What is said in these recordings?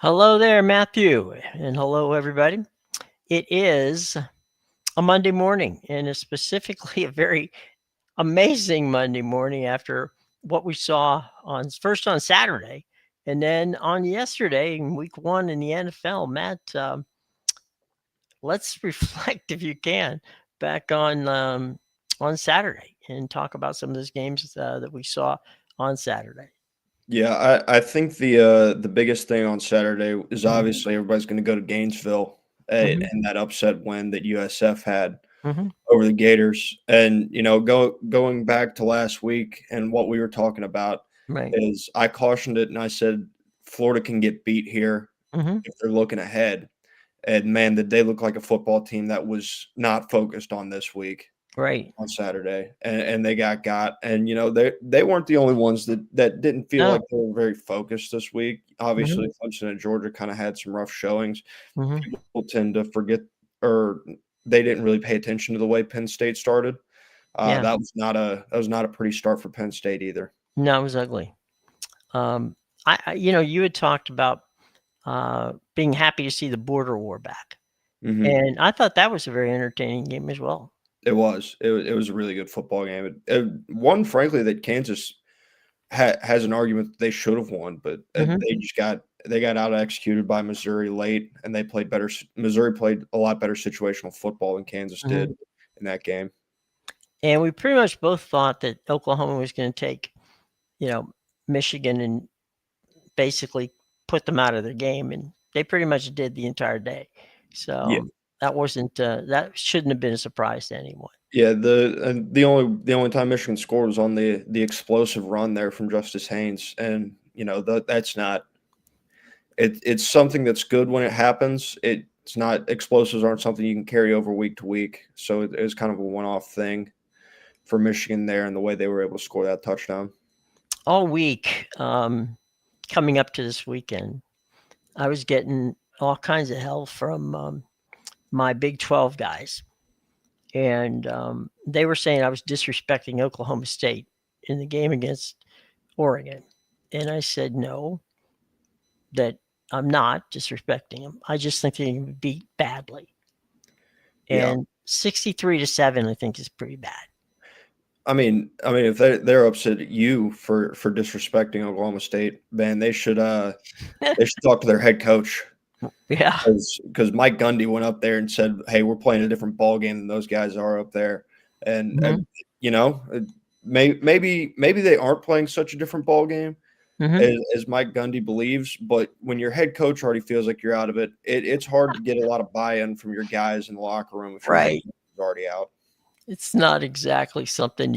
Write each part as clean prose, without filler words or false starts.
Hello there, Matthew, and hello, everybody. It is a Monday morning, and it's specifically a very amazing Monday morning after what we saw on Saturday, and then on yesterday in Week 1 in the NFL. Matt, let's reflect, if you can, back on Saturday and talk about some of those games that we saw on Saturday. Yeah, I think the biggest thing on Saturday is Mhm, obviously everybody's going to go to Gainesville mhm, and that upset win that USF had mhm. over the Gators. And going back to last week and what we were talking about Right. is I cautioned it and I said Florida can get beat here Mhm. if they're looking ahead. And man, did they look like a football team that was not focused on this week Right. on Saturday, and they got. And they weren't the only ones that didn't feel No. like they were very focused this week. Mhm, Obviously, Clemson and Georgia kind of had some rough showings. mhm. People tend to forget, or they didn't really pay attention to the way Penn State started. Yeah. That was not a pretty start for Penn State either. No, it was ugly. Um, you had talked about being happy to see the border war back, Hmm. and I thought that was a very entertaining game as well. It was a really good football game. One, frankly, that Kansas has an argument that they should have won, but Mhm, they got out executed by Missouri late, and they played better. Missouri played a lot better situational football than Kansas did mhm. in that game. And we pretty much both thought that Oklahoma was going to take, you know, Michigan and basically put them out of the game, and they pretty much did the entire day. Yeah, So that shouldn't have been a surprise to anyone. yeah. The only time Michigan scored was on the explosive run there from Justice Haynes, and that's not it's something that's good when it happens. It's not explosives aren't something you can carry over week to week, so it was kind of a one-off thing for Michigan there and the way they were able to score that touchdown. All week, coming up to this weekend, I was getting all kinds of hell from my Big 12 guys. And they were saying I was disrespecting Oklahoma State in the game against Oregon. And I said, no, that I'm not disrespecting them. I just think they can beat badly. Yeah. And 63-7, I think, is pretty bad. I mean, if they're upset at you for disrespecting Oklahoma State, man, they should talk to their head coach Yeah. because Mike Gundy went up there and said, "Hey, we're playing a different ball game than those guys are up there," and Hmm. you know, uh, maybe they aren't playing such a different ball game Hmm. as Mike Gundy believes, but when your head coach already feels like you're out of it, it's hard to get a lot of buy-in from your guys in the locker room if your head Right. coach is already out. It's not exactly something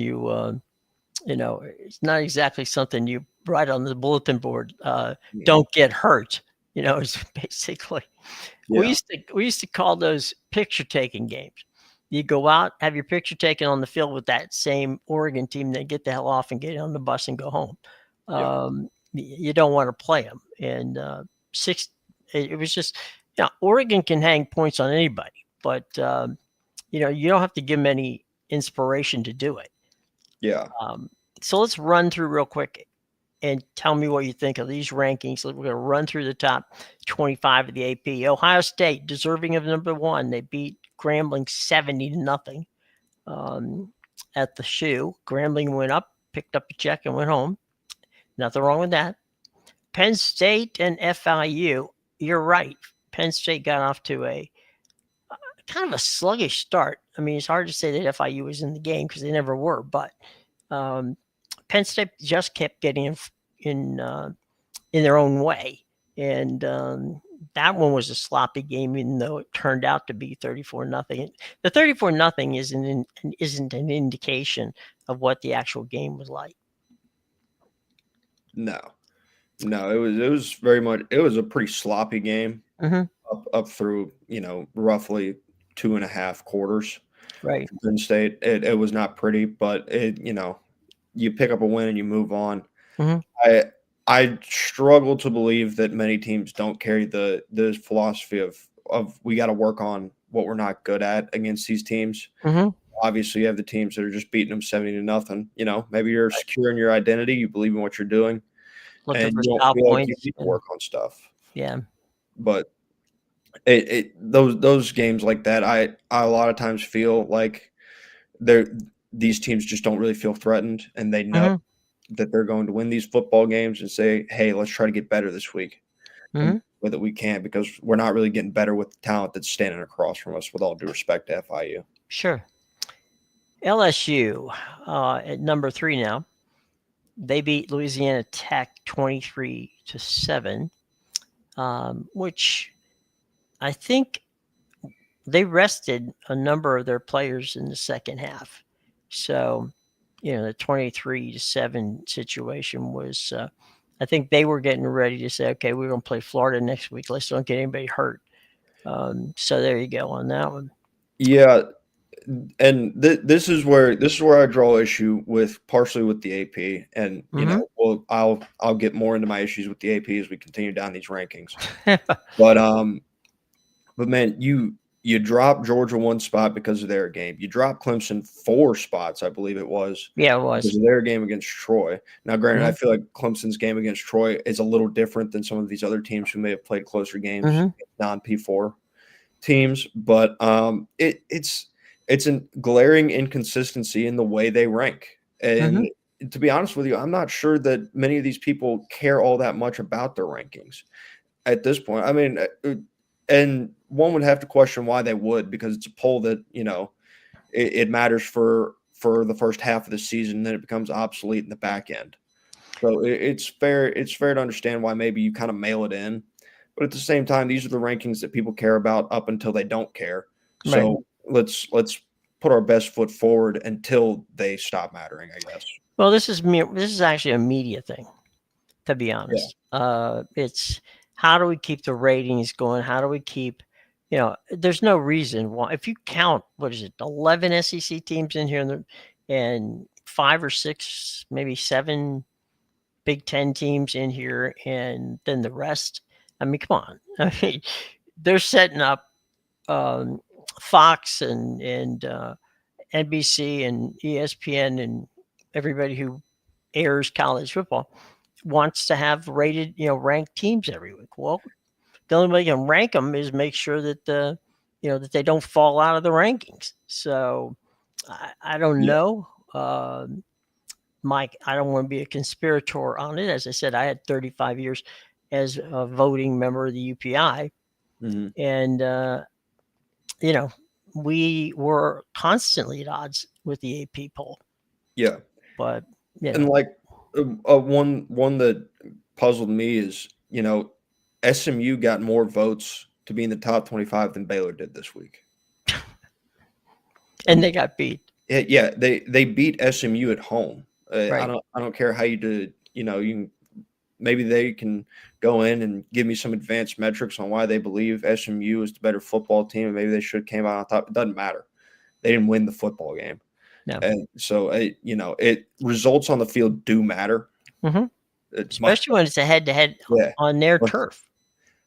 it's not exactly something you write on the bulletin board. Mhm. Don't get hurt. Is basically Yeah. we used to call those picture taking games. You go out, have your picture taken on the field with that same Oregon team, then get the hell off and get on the bus and go home. Yep. You don't want to play them. And six, it was just, Oregon can hang points on anybody, but you don't have to give them any inspiration to do it. Yeah. Um, so let's run through real quick and tell me what you think of these rankings. We're going to run through the top 25 of the AP. Ohio State, deserving of number one. They beat Grambling 70-0 at the shoe. Grambling went up, picked up a check, and went home. Nothing wrong with that. Penn State and FIU, you're right. Penn State got off to a kind of a sluggish start. I mean, it's hard to say that FIU was in the game because they never were, but um, Penn State just kept getting in their own way, and that one was a sloppy game, even though it turned out to be 34-0. The 34-0 isn't an indication of what the actual game was like. No. No, it was very much it was a pretty sloppy game Hmm. up through, roughly 2.5 quarters Right. for Penn State. It was not pretty, but you pick up a win and you move on. Hmm. I I struggle to believe that many teams don't carry the philosophy of we gotta work on what we're not good at against these teams. Hmm. Obviously, you have the teams that are just beating them 70-0. Maybe you're secure in your identity, you believe in what you're doing, Looking and for you don't style feel like you points. need to work on stuff. Yeah. But those games like that, I a lot of times feel like they're these teams just don't really feel threatened, and they know Mhm. that they're going to win these football games and say, "Hey, let's try to get better this week." And Mhm. with it we can because we're not really getting better with the talent that's standing across from us, with all due respect to FIU. Sure. LSU at number 3 now. They beat Louisiana Tech 23-7, which I think they rested a number of their players in the second half. So, the 23-7 situation was, I think they were getting ready to say, okay, we're going to play Florida next week. Let's don't get anybody hurt. So there you go on that one. Yeah, and this is where I draw issue with partially with the AP, and Mm-hmm. well, I'll get more into my issues with the AP as we continue down these rankings. But man, you drop Georgia one spot because of their game. You drop Clemson 4 spots, I believe it was, Yeah, it because was. of their game against Troy. Now, granted, I Mm-hmm. feel like Clemson's game against Troy is a little different than some of these other teams who may have played closer games, Mm-hmm. non P4 teams, but it's a glaring inconsistency in the way they rank. Mm-hmm. And to be honest with you, I'm not sure that many of these people care all that much about their rankings at this point. I mean, and one would have to question why they would, because it's a poll that it matters for the first half of the season, then it becomes obsolete in the back end. So it's fair to understand why maybe you kind of mail it in, but at the same time, these are the rankings that people care about up until they don't care. Right. So let's put our best foot forward until they stop mattering, I guess. Well, this is actually a media thing, to be Yeah. honest. It's how do we keep the ratings going? How do we keep, there's no reason why, if you count, what is it, 11 SEC teams in here and 5 or 6, maybe 7 Big Ten teams in here, and then the rest. I mean, come on. I mean, they're setting up um, Fox and NBC and ESPN and everybody who airs college football wants to have ranked teams every week. Well, the only way you can rank them is make sure that that they don't fall out of the rankings. So I don't Yeah. know. Mike, I don't want to be a conspirator on it. As I said, I had 35 years as a voting member of the UPI, Mhm. and you know, we were constantly at odds with the AP poll. Yeah. But you And know, like one that puzzled me is, SMU got more votes to be in the top 25 than Baylor did this week. and they got beat. Yeah, they beat SMU at home. Right. I don't care how you did. Maybe they can go in and give me some advanced metrics on why they believe SMU is the better football team, and maybe they should have came out on top. It doesn't matter. They didn't win the football game, No. and so it results on the field do matter. Hmm. Much, Especially when it's a head to head yeah, on their much, turf.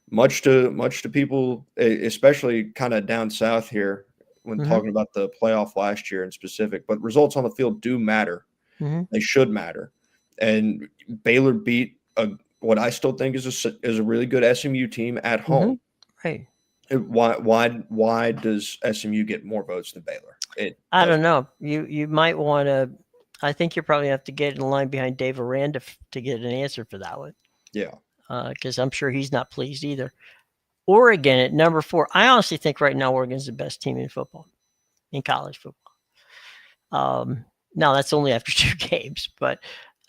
much to people, especially kind of down south here when Hmm. talking about the playoff last year in specific. But results on the field do matter. Hmm. They should matter. And Baylor beat what I still think is a really good SMU team at Hmm. home. Right. Why does SMU get more votes than Baylor? It I don't doesn't. know. You might want to. I think you probably have to get in line behind Dave Aranda to get an answer for that one, Yeah. because I'm sure he's not pleased either. Oregon at number 4. I honestly think right now Oregon's the best team in football, in college football. Now that's only after 2 games, but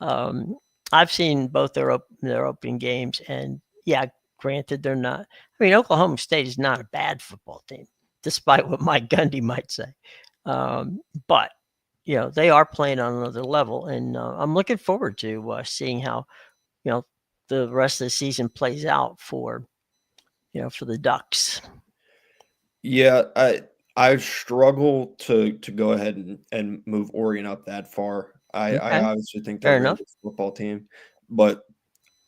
um, I've seen both their opening games, and yeah, granted they're not. I mean, Oklahoma State is not a bad football team, despite what Mike Gundy might say. But they are playing on another level, and I'm looking forward to seeing how you know the rest of the season plays out for the Ducks. Yeah, I struggle to go ahead and move Oregon up that far. I Okay, obviously think they're a fair really enough. good football team, but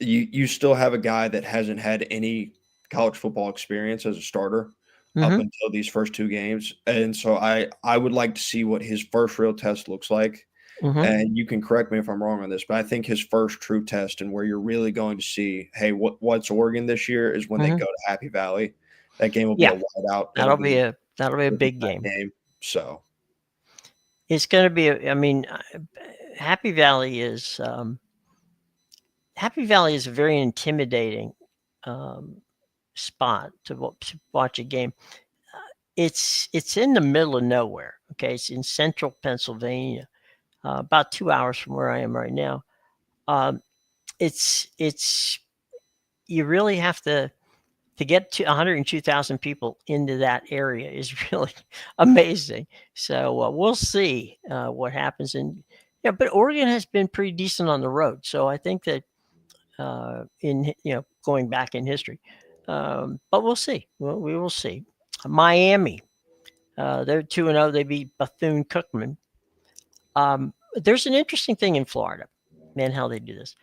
you still have a guy that hasn't had any college football experience as a starter up Hmm. until these first 2 games, and so I would like to see what his first real test looks like. Mm-hmm. And you can correct me if I'm wrong on this, but I think his first true test and where you're really going to see, hey, what's Oregon this year is when they Mm-hmm. go to Happy Valley. That game will be Yeah, a whiteout. that'll be a It'll be big that game. game. So It's going to be. I mean, Happy Valley is Happy Valley is a very intimidating um, spot to watch a game. It's in the middle of nowhere. Okay, it's in central Pennsylvania, about 2 hours from where I am right now. Um, it's you really have to get to 102,000 people into that area is really amazing. So we'll see what happens. And yeah, but Oregon has been pretty decent on the road. So I think that in going back in history, but we'll see. Well, we will see. Miami, they're 2-0. They beat Bethune-Cookman. There's an interesting thing in Florida, man, how they do this.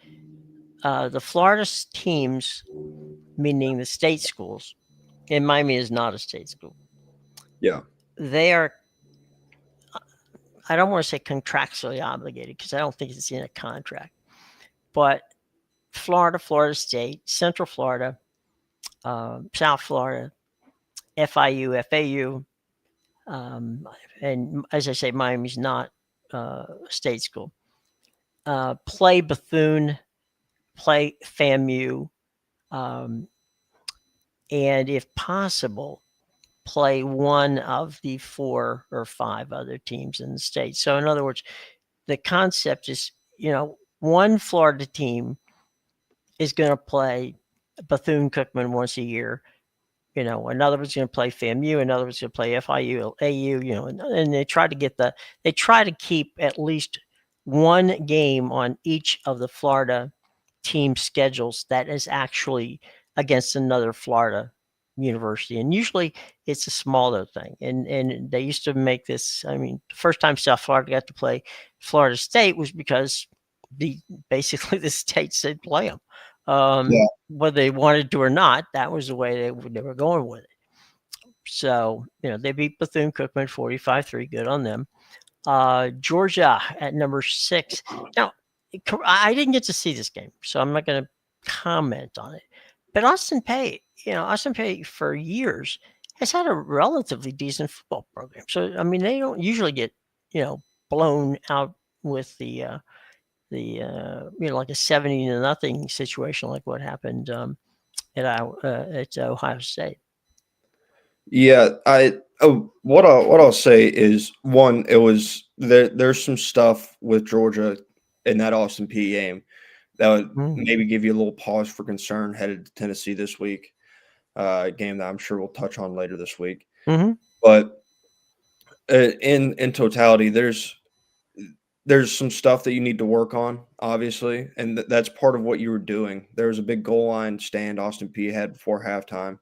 The Florida teams, meaning the state schools, and Miami is not a state school. yeah, They are, I don't want to say contractually obligated because I don't think it's in a contract, but Florida, Florida State, Central Florida, South Florida, FIU, FAU, and as I say, Miami's not a state school. Play Bethune, play FAMU, um, and if possible, play one of the 4 or 5 other teams in the state. So, in other words, the concept is, one Florida team is going to play Bethune-Cookman once a year. Another one's going to play FAMU, another one's going to play FIU, AU. And they try to keep at least one game on each of the Florida team schedules that is actually against another Florida university, and usually it's a smaller thing. And they used to make this. I mean, the first time South Florida got to play Florida State was because basically the state said play them, yeah, whether they wanted to or not. That was the way they were going with it. So they beat Bethune-Cookman 45-3. Good on them. Georgia at number 6. Now, I didn't get to see this game, so I'm not going to comment on it. But Austin Peay for years has had a relatively decent football program. So I mean, they don't usually get blown out with the like a 70-0 situation like what happened at Ohio State. yeah. What I'll say is one. It was there's some stuff with Georgia in that Austin P game that would maybe give you a little pause for concern headed to Tennessee this week. Game that I'm sure we'll touch on later this week. Mm-hmm. But in totality, there's some stuff that you need to work on, obviously, and that's part of what you were doing. There was a big goal line stand Austin P had before halftime,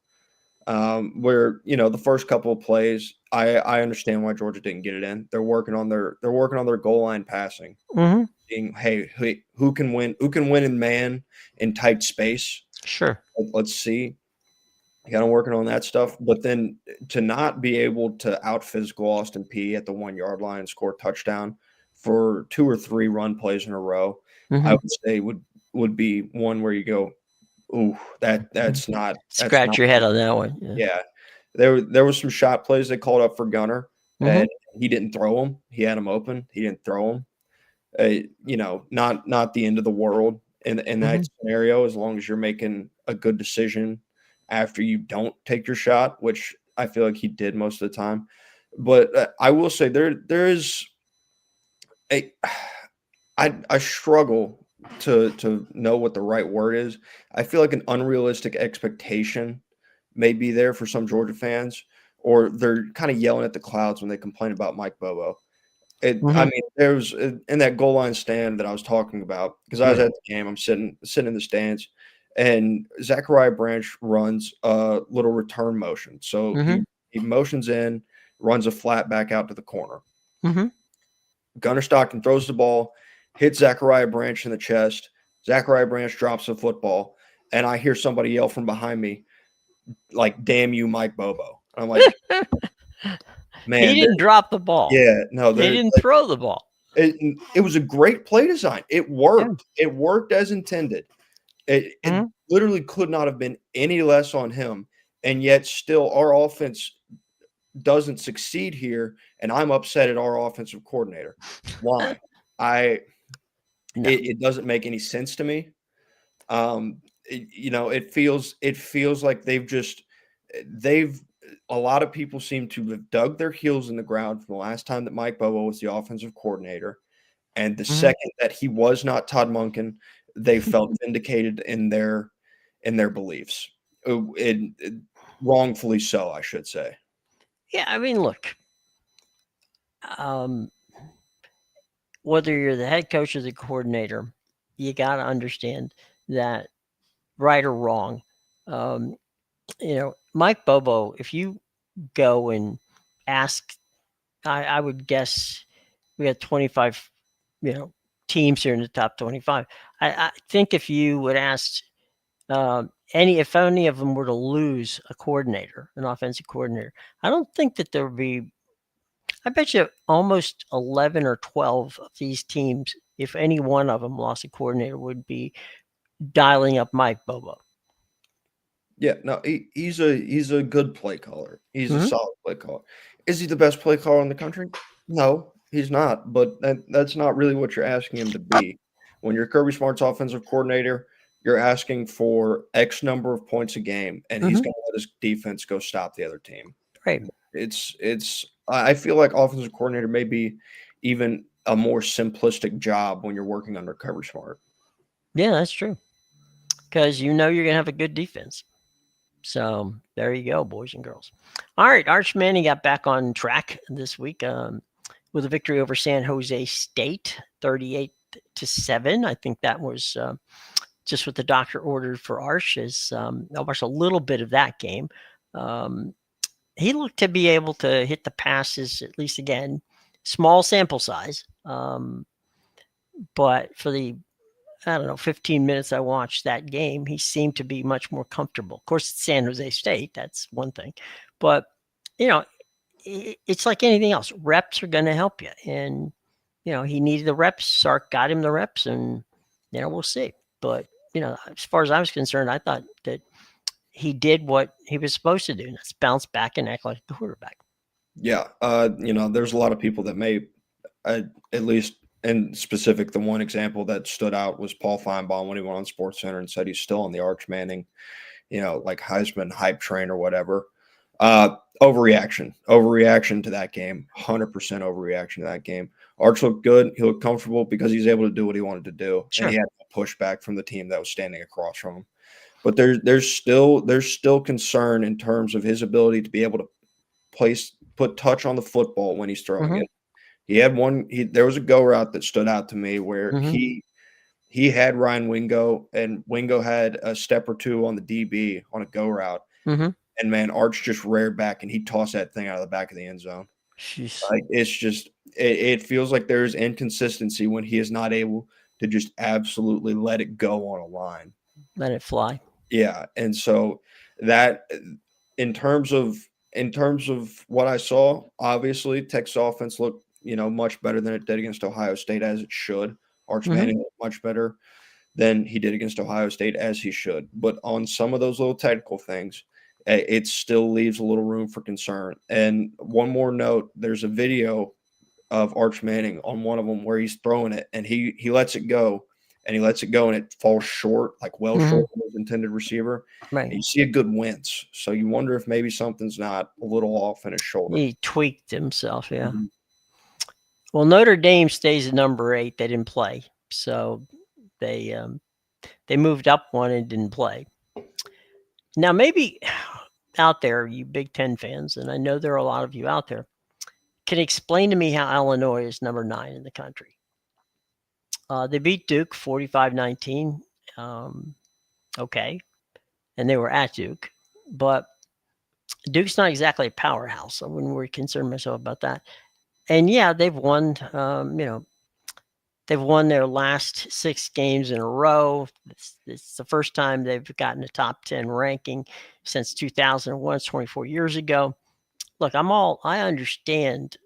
where the first couple of plays, I understand why Georgia didn't get it in. They're working on their goal line passing. Mm-hmm. Seeing, hey, who can win in man in tight space? Sure. Let's see. Kind of working on that stuff, but then to not be able to out physical Austin P at the 1-yard line and score a touchdown for 2 or 3 run plays in a row, I would say would be one where you go, ooh, that's not scratch your head on that one. Yeah. There was some shot plays they called up for Gunner, and he didn't throw them. He had them open. He didn't throw them. Not the end of the world in that scenario, as long as you're making a good decision after you don't take your shot, which I feel like he did most of the time. But I will say there is I struggle to know what the right word is. I feel like an unrealistic expectation may be there for some Georgia fans, or they're kind of yelling at the clouds when they complain about Mike Bobo. I mean, there was in that goal line stand that I was talking about, because I was at the game. I'm sitting in the stands, and Zachariah Branch runs a little return motion. So he motions in, runs a flat back out to the corner. Gunner Stockton throws the ball, hits Zachariah Branch in the chest. Zachariah Branch drops the football, and I hear somebody yell from behind me, like, "Damn you, Mike Bobo." I'm like, man, he didn't drop the ball. Yeah, no, they didn't throw the ball. It was a great play design. It Yeah. worked. It worked as intended. It Mhm. literally could not have been any less on him, and yet still our offense doesn't succeed here, and I'm upset at our offensive coordinator. Why? I No. it doesn't make any sense to me. It feels like they've a lot of people seem to have dug their heels in the ground from the last time that Mike Bobo was the offensive coordinator, and the Mhm. second that he was not Todd Monken, they felt vindicated in their beliefs. Wrongfully so, I should say. Yeah, I mean, look, um, whether you're the head coach or the coordinator, you got to understand that right or wrong, um, Mike Bobo, if you go and ask, I would guess we had 25, you know, teams here in the top 25. I think if you would ask if any of them were to lose a coordinator, an offensive coordinator, I don't think that there would be. I bet you almost 11 or 12 of these teams, if any one of them lost a coordinator, would be dialing up Mike Bobo. Yeah, no, he's a good play caller. He's a Hmm. solid play caller. Is he the best play caller in the country? No, he's not. But that's not really what you're asking him to be. When you're Kirby Smart's offensive coordinator, you're asking for X number of points a game, and he's Hmm. going to let his defense go stop the other team. Right. I feel like offensive coordinator may be even a more simplistic job when you're working under Kirby Smart. Yeah, that's true. Because you're going to have a good defense. So there you go, boys and girls. All right, Arch Manning got back on track this week with a victory over San Jose State, 38-7. I think that was just what the doctor ordered for Arch. I watched a little bit of that game. Um, he looked to be able to hit the passes at least again, small sample size, but for the I don't know, 15 minutes I watched that game, he seemed to be much more comfortable. Of course, it's San Jose State. That's one thing. But, you know, it's like anything else. Reps are going to help you. And, he needed the reps. Sark got him the reps, and, we'll see. But, as far as I was concerned, I thought that he did what he was supposed to do. And that's bounce back and act like the quarterback. Yeah, there's a lot of people that may, at least in specific, the one example that stood out was Paul Feinbaum when he went on SportsCenter and said he's still on the Arch Manning, like Heisman hype train or whatever. Overreaction to that game, 100% overreaction to that game. Arch looked good. He looked comfortable because he's able to do what he wanted to do, and Sure. he had no pushback from the team that was standing across from him. But there's still concern in terms of his ability to be able to put touch on the football when he's throwing Mm-hmm. it. He had one. There was a go route that stood out to me where Mm-hmm. he had Ryan Wingo, and Wingo had a step or two on the DB on a go route, Mm-hmm. and man, Arch just reared back and he tossed that thing out of the back of the end zone. Jeez. Like it's just it feels like there's inconsistency when he is not able to just absolutely let it go on a line. Let it fly. Yeah, and so that in terms of what I saw, obviously Texas offense looked, much better than it did against Ohio State as it should. Arch Mm-hmm. Manning looked much better than he did against Ohio State as he should. But on some of those little technical things, it still leaves a little room for concern. And one more note, there's a video of Arch Manning on one of them where he's throwing it and he lets it go and it falls short, like well Mm-hmm. short of his intended receiver. Right. And you see a good wince. So you wonder if maybe something's not a little off in his shoulder. He tweaked himself. Yeah. Mhm. Well, Notre Dame stays at number 8. They didn't play, so they they moved up one and didn't play. Now, maybe out there, you Big Ten fans, and I know there are a lot of you out there, can explain to me how Illinois is number 9 in the country. They beat Duke 45-19. Okay, and they were at Duke, but Duke's not exactly a powerhouse. I wouldn't really concern myself about that. And yeah, they've won. They've won their last 6 games in a row. It's the first time they've gotten a top 10 ranking since 2001. It's 24 years ago. Look, I understand,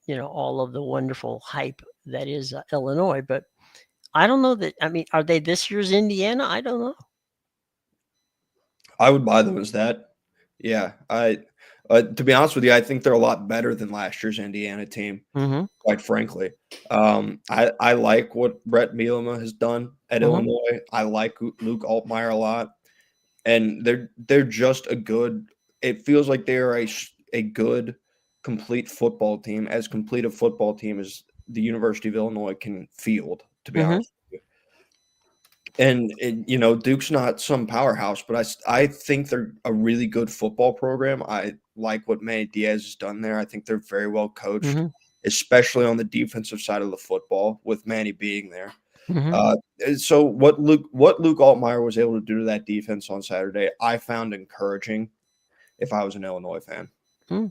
all of the wonderful hype that is Illinois. But I don't know that. I mean, are they this year's Indiana? I don't know. I would buy them as that. Yeah, to be honest with you, I think they're a lot better than last year's Indiana team. Mm-hmm. Quite frankly, I like what Brett Bielema has done at Mm-hmm. Illinois. I like Luke Altmaier a lot, and they're just a good. It feels like they are a good, complete football team, as complete a football team as the University of Illinois can field. To be Mm-hmm. honest. And you know, Duke's not some powerhouse, but I think they're a really good football program. I like what Manny Diaz has done there. I think they're very well coached, Mm-hmm. especially on the defensive side of the football, with Manny being there. Mm-hmm. So what Luke Altmaier was able to do to that defense on Saturday, I found encouraging. If I was an Illinois fan,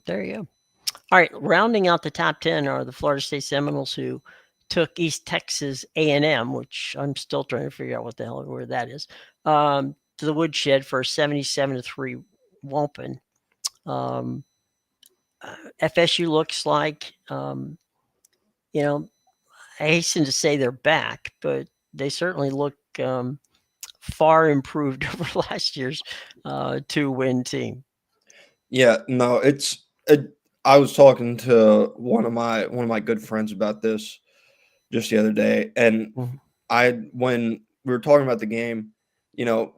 There you go. All right, rounding out the top 10 are the Florida State Seminoles, who took East Texas A&M, which I'm still trying to figure out what the hell where that is, to the woodshed for a 77-3 whomping. FSU looks like, you know, I hasten to say they're back, but they certainly look far improved over last year's 2-win team. yeah, no, I was talking to one of my good friends about this just the other day, and Mhm. when we were talking about the game, you know,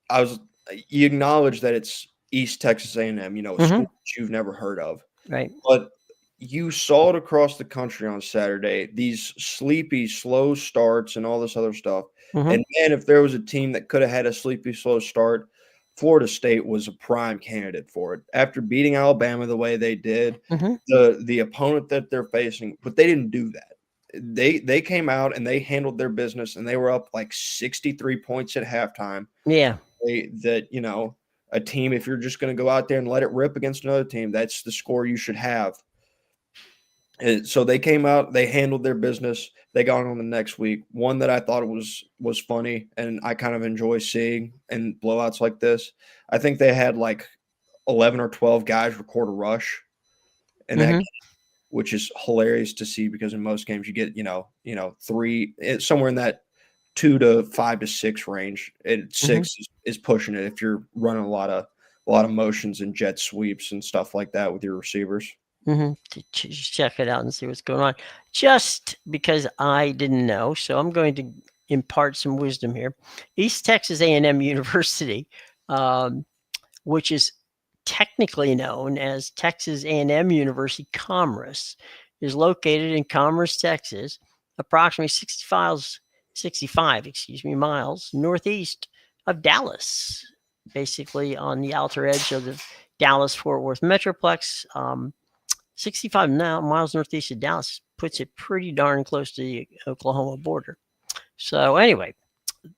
I was you acknowledge that it's East Texas A&M, you know, a school Mhm. that you've never heard of, Right. but you saw it across the country on Saturday, these sleepy, slow starts and all this other stuff. Mhm. And man, if there was a team that could have had a sleepy, slow start, Florida State was a prime candidate for it. After beating Alabama the way they did, Mhm. the opponent that they're facing, but they didn't do that. They came out and they handled their business, and they were up like 63 points at halftime. Yeah. You know, a team, if you're just going to go out there and let it rip against another team, that's the score you should have. And so they came out, they handled their business. They got on the next week. One that I thought was funny, and I kind of enjoy seeing in blowouts like this. I think they had like 11 or 12 guys record a rush in that Mhm. game, which is hilarious to see because in most games you get three, somewhere in that 2 to 5 to 6 range. Mhm. Six is pushing it if you're running a lot of motions and jet sweeps and stuff like that with your receivers. Check it out and see what's going on. Just because I didn't know, so I'm going to impart some wisdom here. East Texas A&M University, um, which is technically known as Texas A&M University Commerce, is located in Commerce, Texas, approximately 65, miles northeast of Dallas, basically on the outer edge of the Dallas-Fort Worth Metroplex. 65 now miles northeast of Dallas puts it pretty darn close to the Oklahoma border. So anyway,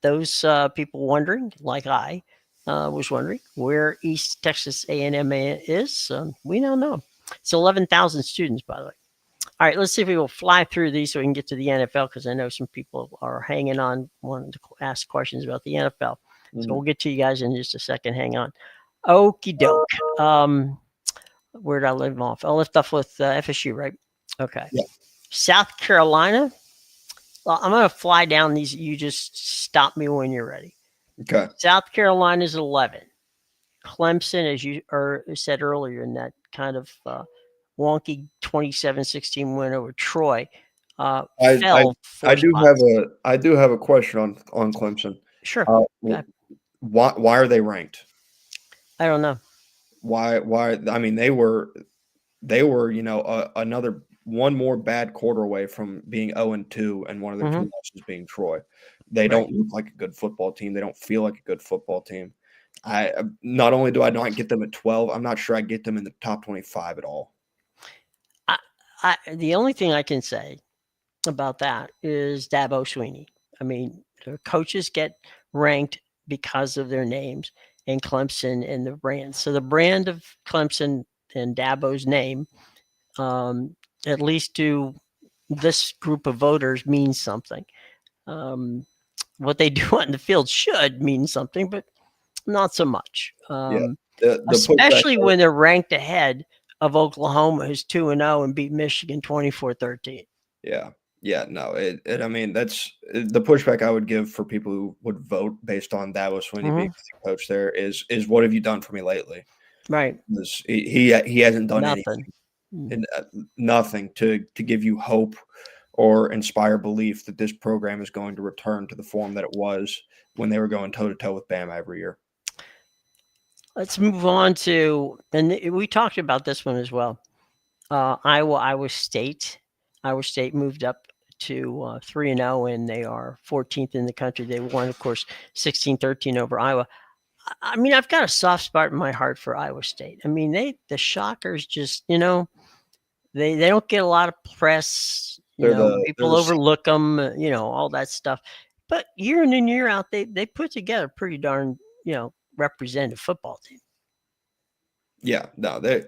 those people wondering, like I was wondering, where East Texas A&M is, we now know. It's 11,000 students, by the way. All right, let's see if we will fly through these so we can get to the NFL, because I know some people are hanging on, wanting to ask questions about the NFL. So we'll get to you guys in just a second. Hang on. Okie doke. Where did I leave off? I'll lift off with FSU, right? Okay. Yeah. South Carolina. Well, I'm going to fly down these. You just stop me when you're ready. Okay. South Carolina is 11. Clemson, as you said earlier, in that kind of wonky 27-16 win over Troy, I fell I 4 do spots. have a question on Clemson. Sure. Why are they ranked? I don't know. Why? I mean, they were another one more bad quarter away from being 0-2, and one of their two losses being Troy. They Right. don't look like a good football team. They don't feel like a good football team. I Not only do I not get them at 12, I'm not sure I get them in the top 25 at all. The only thing I can say about that is Dabo Sweeney. I mean, the coaches get ranked because of their names, and Clemson and the brand. So the brand of Clemson and Dabo's name, at least to this group of voters, means something. What they do on the field should mean something, but not so much. Yeah. The pushback Especially when they're ranked ahead of Oklahoma, who's 2-0 and beat Michigan 24-13. Yeah. Yeah, no, I mean, that's the pushback I would give for people who would vote based on Dabo Swinney being Hmm. the coach there is what have you done for me lately? Right. Because he hasn't done Nothing. anything, Mm. and nothing to give you hope or inspire belief that this program is going to return to the form that it was when they were going toe to toe with Bama every year. Let's move on to, and we talked about this one as well. Iowa State. Iowa State moved up to 3-0, and they are 14th in the country. They won, of course, 16-13 over Iowa. I mean, I've got a soft spot in my heart for Iowa State. I mean, the Shockers just, they don't get a lot of press. They're People the overlook them. All that stuff. But year in and year out, they put together a pretty darn representative football team. yeah, no, they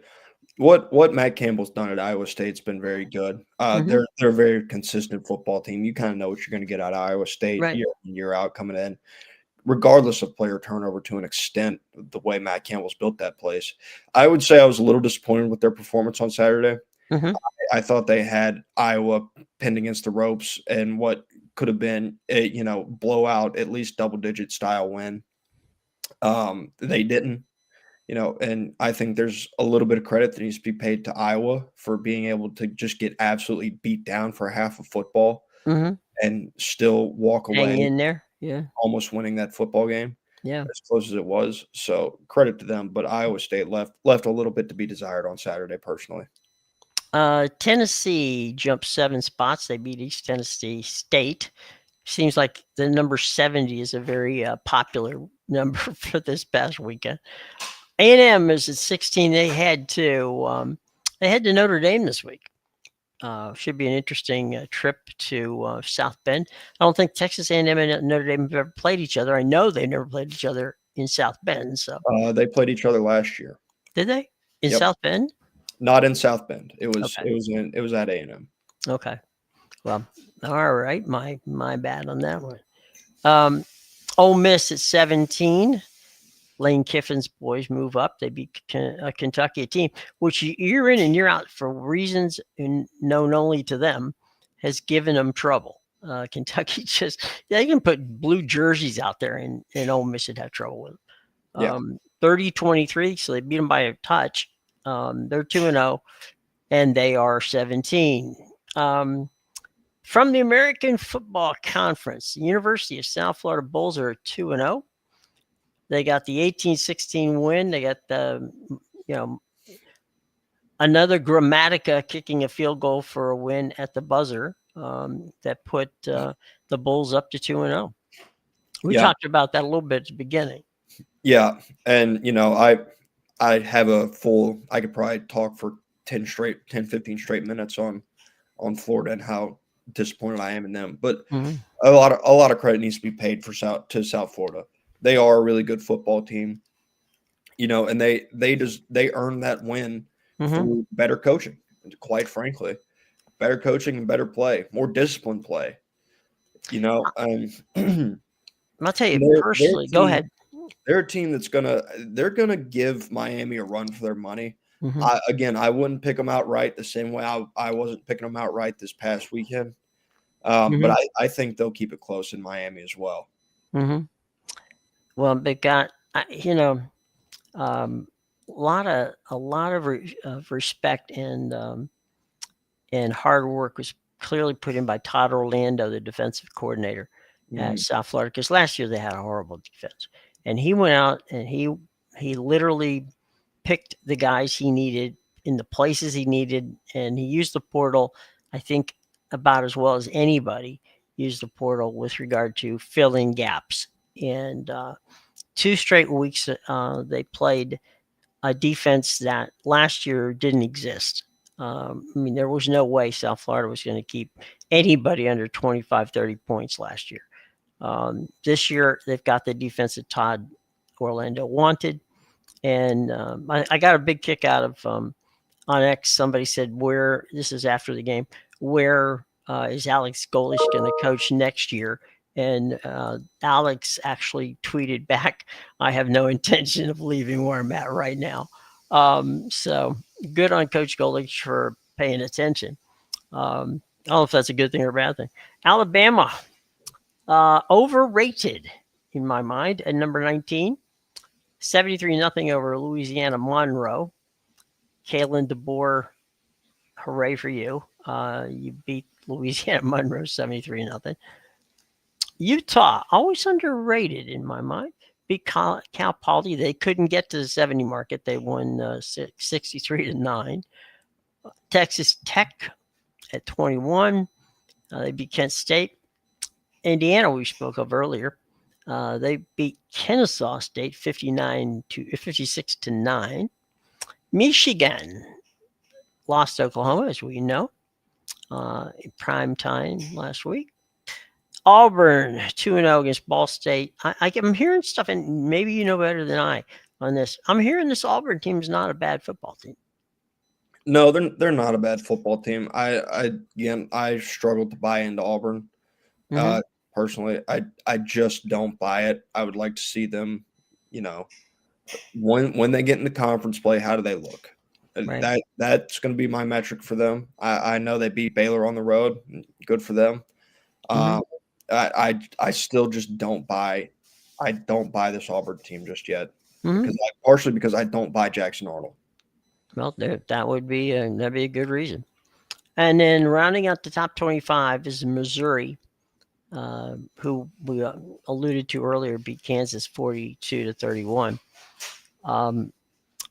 what Matt Campbell's done at Iowa State's been very good. Hmm. They're a very consistent football team. You kind of know what you're going to get out of Iowa State Right. year in, year out coming in, regardless of player turnover to an extent, the way Matt Campbell's built that place. I would say I was a little disappointed with their performance on Saturday. Hmm. I thought they had Iowa pinned against the ropes and what could have been a blowout, at least double digit style win. They didn't. And I think there's a little bit of credit that needs to be paid to Iowa for being able to just get absolutely beat down for half of football Hmm. and still walk Hang away in there. Yeah. almost winning that football game Yeah. as close as it was. So credit to them, but Iowa State left a little bit to be desired on Saturday personally. Tennessee jumped 7 spots. They beat East Tennessee State. Seems like the number 70 is a very popular number for this past weekend. A&M is at 16. They head to Notre Dame this week. Should be an interesting trip to South Bend. I don't think Texas A&M and Notre Dame have ever played each other. I know they've never played each other in South Bend. So They played each other last year. did they in Yep, South Bend? not in South Bend. It was Okay. it was at A&M. Okay. Well, all right. My bad on that one. Ole Miss at 17. Lane Kiffin's boys move up. They beat Kentucky, a team which year in and year out, for reasons known only to them, has given them trouble. Kentucky they can put blue jerseys out there, and Ole Miss would have trouble with them. Yeah. 30-23, so they beat them by a touch. They're 2-0, and they are 17. From the American Football Conference, the University of South Florida Bulls are 2-0. They got the 18-16 win. They got the, another Grammatica kicking a field goal for a win at the buzzer that put the Bulls up to 2-0. We Yeah. talked about that a little bit at the beginning. Yeah. And, I have I could probably talk for 10, 15 straight minutes on Florida and how disappointed I am in them. But a lot of credit needs to be paid to South Florida. They are a really good football team, and they earned that win through better coaching. Quite frankly, better coaching and better play, more disciplined play. I'll tell you Their personally. Go team, ahead. they're a team they're gonna give Miami a run for their money. Mm-hmm. I wouldn't pick them outright the same way I wasn't picking them outright this past weekend. But I think they'll keep it close in Miami as well. Mm-hmm. Well, they got a lot of respect and hard work was clearly put in by Todd Orlando, the defensive coordinator at South Florida, because last year they had a horrible defense, and he went out and he literally picked the guys he needed in the places he needed, and he used the portal, I think, about as well as anybody used the portal with regard to filling gaps. And 2 straight weeks they played a defense that last year didn't exist. I mean, there was no way South Florida was going to keep anybody under 25, 30 points last year. This year, they've got the defense that Todd Orlando wanted. And I got a big kick out of on X. Somebody said, this is after the game, where is Alex Golesh going to coach next year? And Alex actually tweeted back, I have no intention of leaving where I'm at right now. So good on Coach Golesh for paying attention. I don't know if that's a good thing or a bad thing. Alabama, overrated in my mind at number 19. 73-0 over Louisiana Monroe. Kalen DeBoer, hooray for you. You beat Louisiana Monroe 73-0. Utah, always underrated in my mind. Beat Cal Poly. They couldn't get to the 70 market. They won 63-9. Texas Tech at 21. They beat Kent State. Indiana, we spoke of earlier. They beat Kennesaw State 56-9. Michigan lost to Oklahoma, as we know, in prime time last week. Auburn 2-0 against Ball State. I'm hearing stuff, and maybe you know better than I on this. I'm hearing this Auburn team is not a bad football team. No, they're not a bad football team. I struggled to buy into Auburn. Mm-hmm. Personally, I just don't buy it. I would like to see them, when they get into conference play, how do they look? Right. That's going to be my metric for them. I know they beat Baylor on the road. Good for them. Mm-hmm. I still just don't buy. I don't buy this Auburn team just yet Mm-hmm. partially because I don't buy Jackson Arnold. Well, that would be that'd be a good reason. And then rounding out the top 25 is Missouri, who we alluded to earlier, beat Kansas 42-31.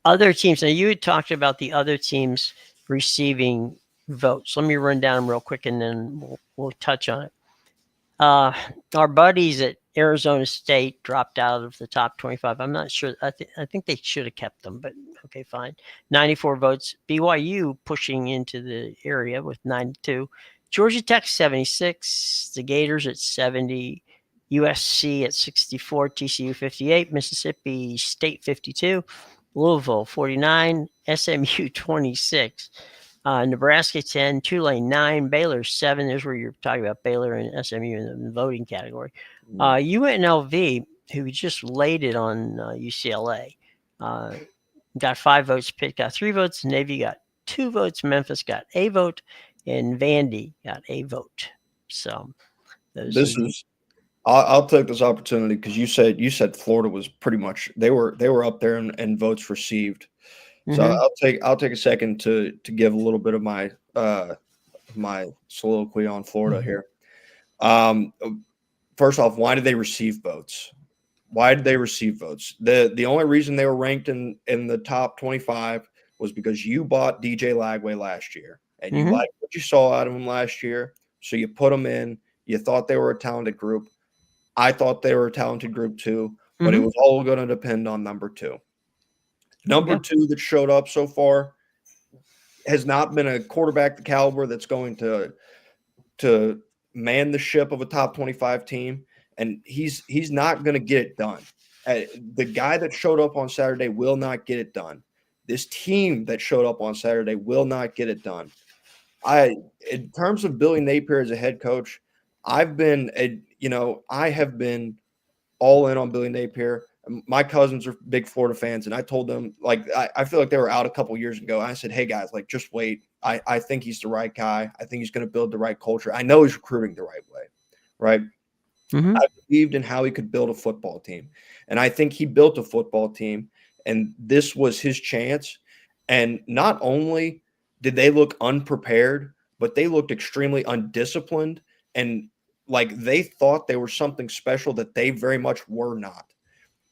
Other teams. Now you had talked about the other teams receiving votes. Let me run down them real quick, and then we'll touch on it. Our buddies at Arizona State dropped out of the top 25. I'm not sure. I think they should have kept them, but okay, fine. 94 votes. BYU pushing into the area with 92. Georgia Tech 76. The Gators at 70. USC at 64. TCU 58. Mississippi State 52. Louisville 49. SMU 26. Nebraska 10, Tulane 9, Baylor 7. There's where you're talking about Baylor and SMU in the voting category. UNLV, who just laid it on UCLA, got 5 votes. Pitt got 3 votes. Navy got 2 votes. Memphis got a vote, and Vandy got a vote. So I'll take this opportunity because you said Florida was pretty much they were up there in votes received. So I'll take a second to give a little bit of my my soliloquy on Florida here. First off, why did they receive votes? Why did they receive votes? The only reason they were ranked in the top 25 was because you bought DJ Lagway last year and you liked what you saw out of him last year, so you put them in. You thought they were a talented group. I thought they were a talented group too, but it was all going to depend on number 2. Number 2 that showed up so far has not been a quarterback the caliber that's going to man the ship of a top 25 team, and he's not going to get it done. The guy that showed up on Saturday will not get it done. This team that showed up on Saturday will not get it done. In terms of Billy Napier as a head coach, I have been all in on Billy Napier. My cousins are big Florida fans, and I told them, I feel like they were out a couple years ago. I said, hey, guys, just wait. I think he's the right guy. I think he's going to build the right culture. I know he's recruiting the right way, right? I believed in how he could build a football team, and I think he built a football team, and this was his chance. And not only did they look unprepared, but they looked extremely undisciplined, and they thought they were something special that they very much were not.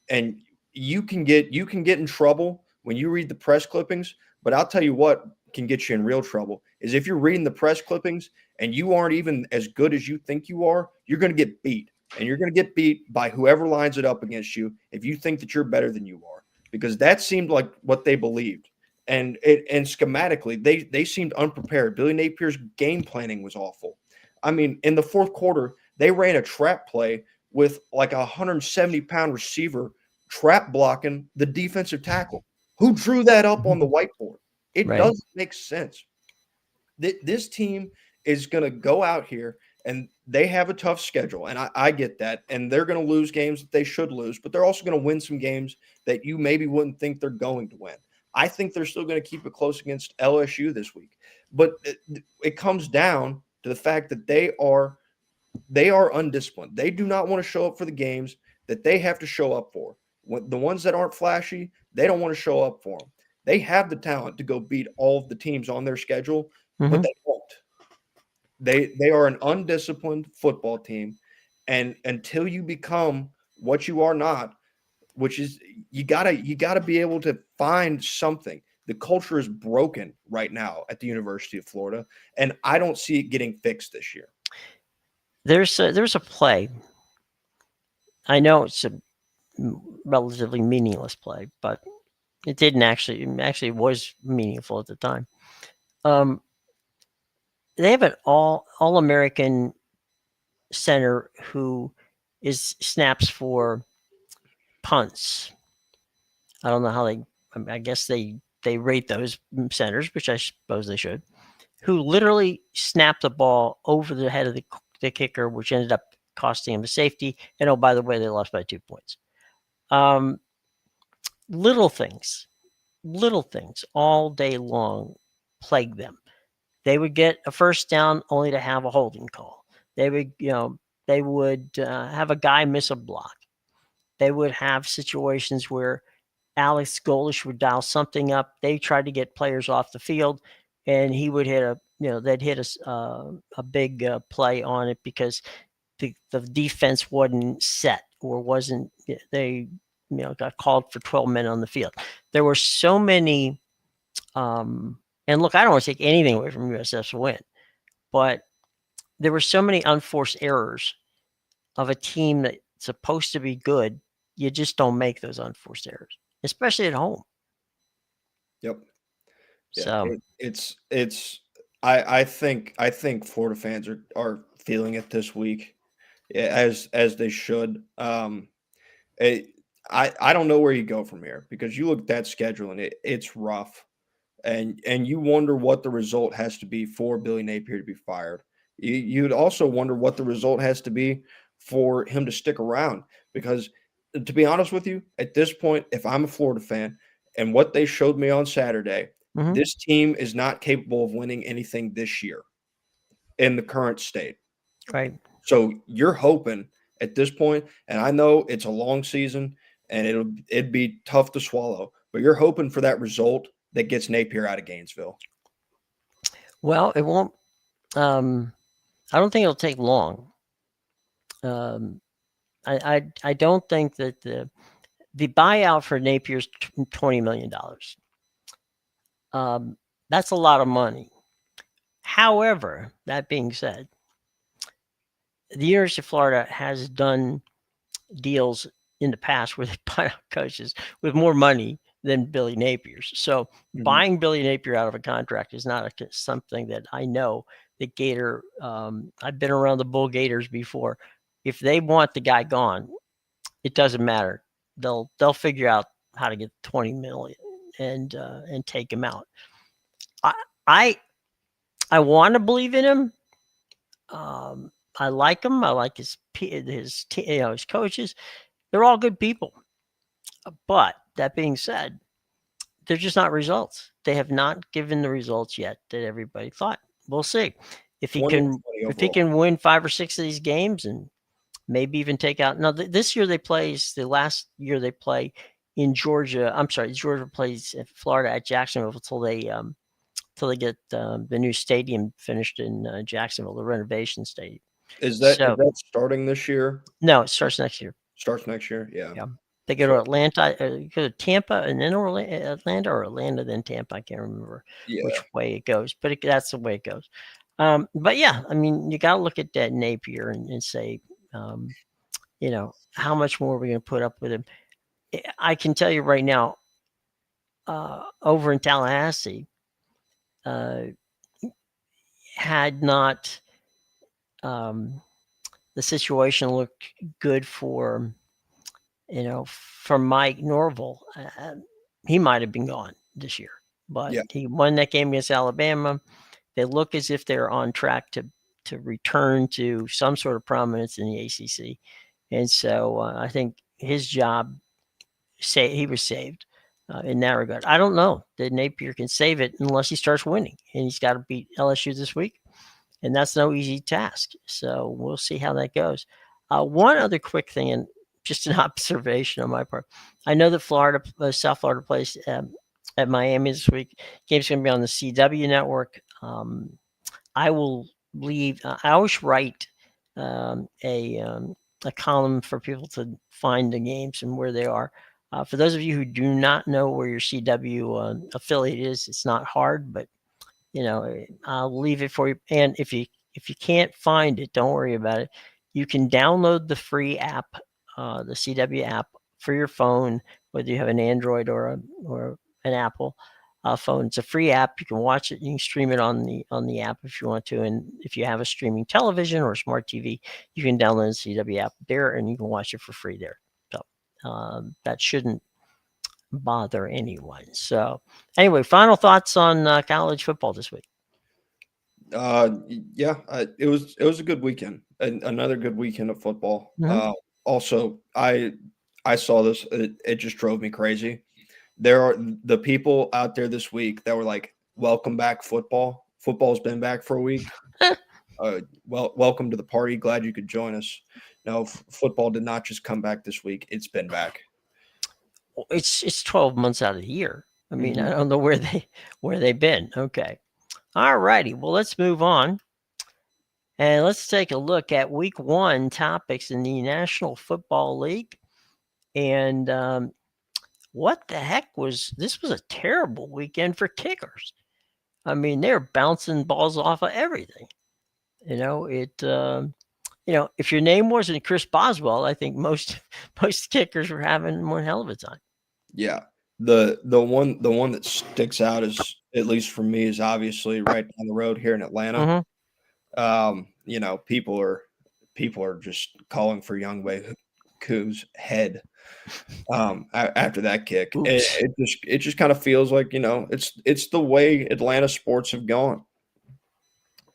And you can get in trouble when you read the press clippings, but I'll tell you what can get you in real trouble is if you're reading the press clippings and you aren't even as good as you think you are, you're going to get beat. And you're going to get beat by whoever lines it up against you if you think that you're better than you are, because that seemed like what they believed. And schematically, they seemed unprepared. Billy Napier's game planning was awful. I mean, in the fourth quarter, they ran a trap play with a 170-pound receiver trap blocking the defensive tackle. Who drew that up on the whiteboard? It doesn't make sense. This team is going to go out here, and they have a tough schedule, and I get that. And they're going to lose games that they should lose, but they're also going to win some games that you maybe wouldn't think they're going to win. I think they're still going to keep it close against LSU this week. But it comes down to the fact that they are undisciplined. They do not want to show up for the games that they have to show up for. The ones that aren't flashy, they don't want to show up for them. They have the talent to go beat all of the teams on their schedule, but Mhm. they won't. They are an undisciplined football team, and until you become what you are not, which is you gotta be able to find something. The culture is broken right now at the University of Florida, and I don't see it getting fixed this year. There's a play. I know it's a relatively meaningless play, but it didn't actually. It actually was meaningful at the time. Um, they have an all American center who is snaps for punts. I don't know how they. I guess they rate those centers, which I suppose they should. Who literally snapped the ball over the head of the kicker, which ended up costing him a safety. And oh, by the way, they lost by 2 points. Um, little things, little things all day long plague them. They would get a first down only to have a holding call. They would, they would have a guy miss a block. They would have situations where Alex Golish would dial something up. They tried to get players off the field, and he would hit they'd hit a big play on it because the defense wasn't set or wasn't, they, got called for 12 men on the field. There were so many, and look, I don't want to take anything away from USF's win, but there were so many unforced errors of a team that's supposed to be good. You just don't make those unforced errors, especially at home. Yep. Yeah. So It's I think Florida fans are feeling it this week, as they should. It, I don't know where you go from here because you look at that schedule and it's rough, and you wonder what the result has to be for Billy Napier to be fired. You'd also wonder what the result has to be for him to stick around because, to be honest with you, at this point, if I'm a Florida fan and what they showed me on Saturday, mhm, this team is not capable of winning anything this year in the current state. right. So you're hoping at this point, and I know it's a long season and it'd be tough to swallow, but you're hoping for that result that gets Napier out of Gainesville. Well, it won't. I don't think it'll take long. Um, I don't think that the buyout for Napier's $20 million. That's a lot of money. However, that being said, the University of Florida has done deals in the past where they buy out coaches with more money than Billy Napier's. So Mhm. buying Billy Napier out of a contract is not something that I know that Gator. I've been around the Bull Gators before. If they want the guy gone, it doesn't matter. They'll figure out how to get 20 million and take him out. I I I want to believe in him. I like him. I like his coaches. They're all good people. But that being said, they're just not results. They have not given the results yet that everybody thought. We'll see if he 20 and can 20 if he overall. can win 5 or 6 of these games and maybe even take out. Now this year they plays the last year they play in Georgia. I'm sorry, Georgia plays in Florida at Jacksonville till they get the new stadium finished in Jacksonville, the renovation stadium. Is that is So that starting this year? no, it starts next year. Starts next year? Yeah. Yeah. They go to So Atlanta, go to Tampa, and then Atlanta, or Atlanta, then Tampa. I can't remember which yeah. way it goes, but that's the way it goes. But yeah, I mean, you got to look at that Napier and say, um, how much more are we going to put up with him? I can tell you right now, over in Tallahassee, uh, had not the situation looked good for Mike Norville. He might have been gone this year, but Yeah. he won that game against Alabama. They look as if they're on track to return to some sort of prominence in the ACC, and so I think his job, he was saved in that regard. I don't know that Napier can save it unless he starts winning, and he's got to beat LSU this week, and that's no easy task. So we'll see how that goes. One other quick thing, and just an observation on my part. I know that South Florida plays at Miami this week. Game's going to be on the CW network. I will leave. I always write a column for people to find the games and where they are. For those of you who do not know where your CW affiliate is, it's not hard, but I'll leave it for you. And if you can't find it, don't worry about it. You can download the free app, the CW app, for your phone, whether you have an Android or an Apple phone. It's a free app. You can watch it. You can stream it on the app if you want to. And if you have a streaming television or a smart TV, you can download the CW app there, and you can watch it for free there. So that shouldn't bother anyone. So anyway, final thoughts on college football this week. Yeah, it was a good weekend, another good weekend of football. Mm-hmm. Also, I saw this. It just drove me crazy. There are the people out there this week that were like, "Welcome back, football. Football's been back for a week. Welcome to the party. Glad you could join us." No, football did not just come back this week. It's been back. It's 12 months out of the year. I mean, I don't know where they've been. Okay. All righty. Well, let's move on. And let's take a look at week 1 topics in the National Football League. And what the heck this was a terrible weekend for kickers. I mean, they're bouncing balls off of everything. If your name wasn't Chris Boswell, I think most kickers were having one hell of a time. Yeah. The one that sticks out is, at least for me, is obviously right down the road here in Atlanta. Mm-hmm. People are just calling for Younghoe's head after that kick. It just kind of feels like, it's the way Atlanta sports have gone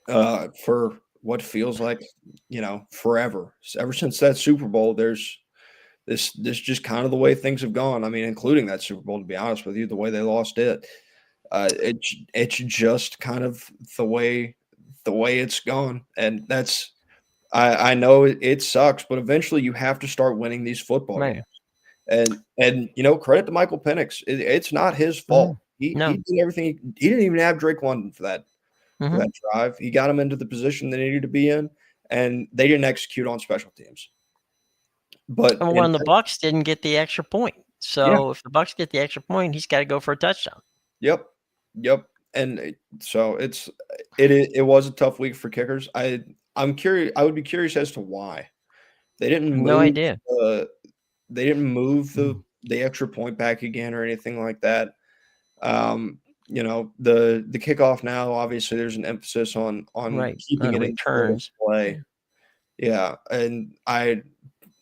for what feels like, forever. Ever since that Super Bowl, there's this just kind of the way things have gone. I mean, including that Super Bowl, to be honest with you, the way they lost it. It's just kind of the way it's gone. And that's, I know it sucks, but eventually you have to start winning these football games. And credit to Michael Penix. It's not his fault. He did everything. He didn't even have Drake London for that drive. He got him into the position they needed to be in, and they didn't execute on special teams. But when the Bucs didn't get the extra point, so if the Bucs get the extra point, he's got to go for a touchdown. Yep. And so it was a tough week for kickers. I'm curious. I would be curious as to why they didn't move. No idea. They didn't move the extra point back again or anything like that. The kickoff now, obviously there's an emphasis on keeping it returns in play. Yeah, and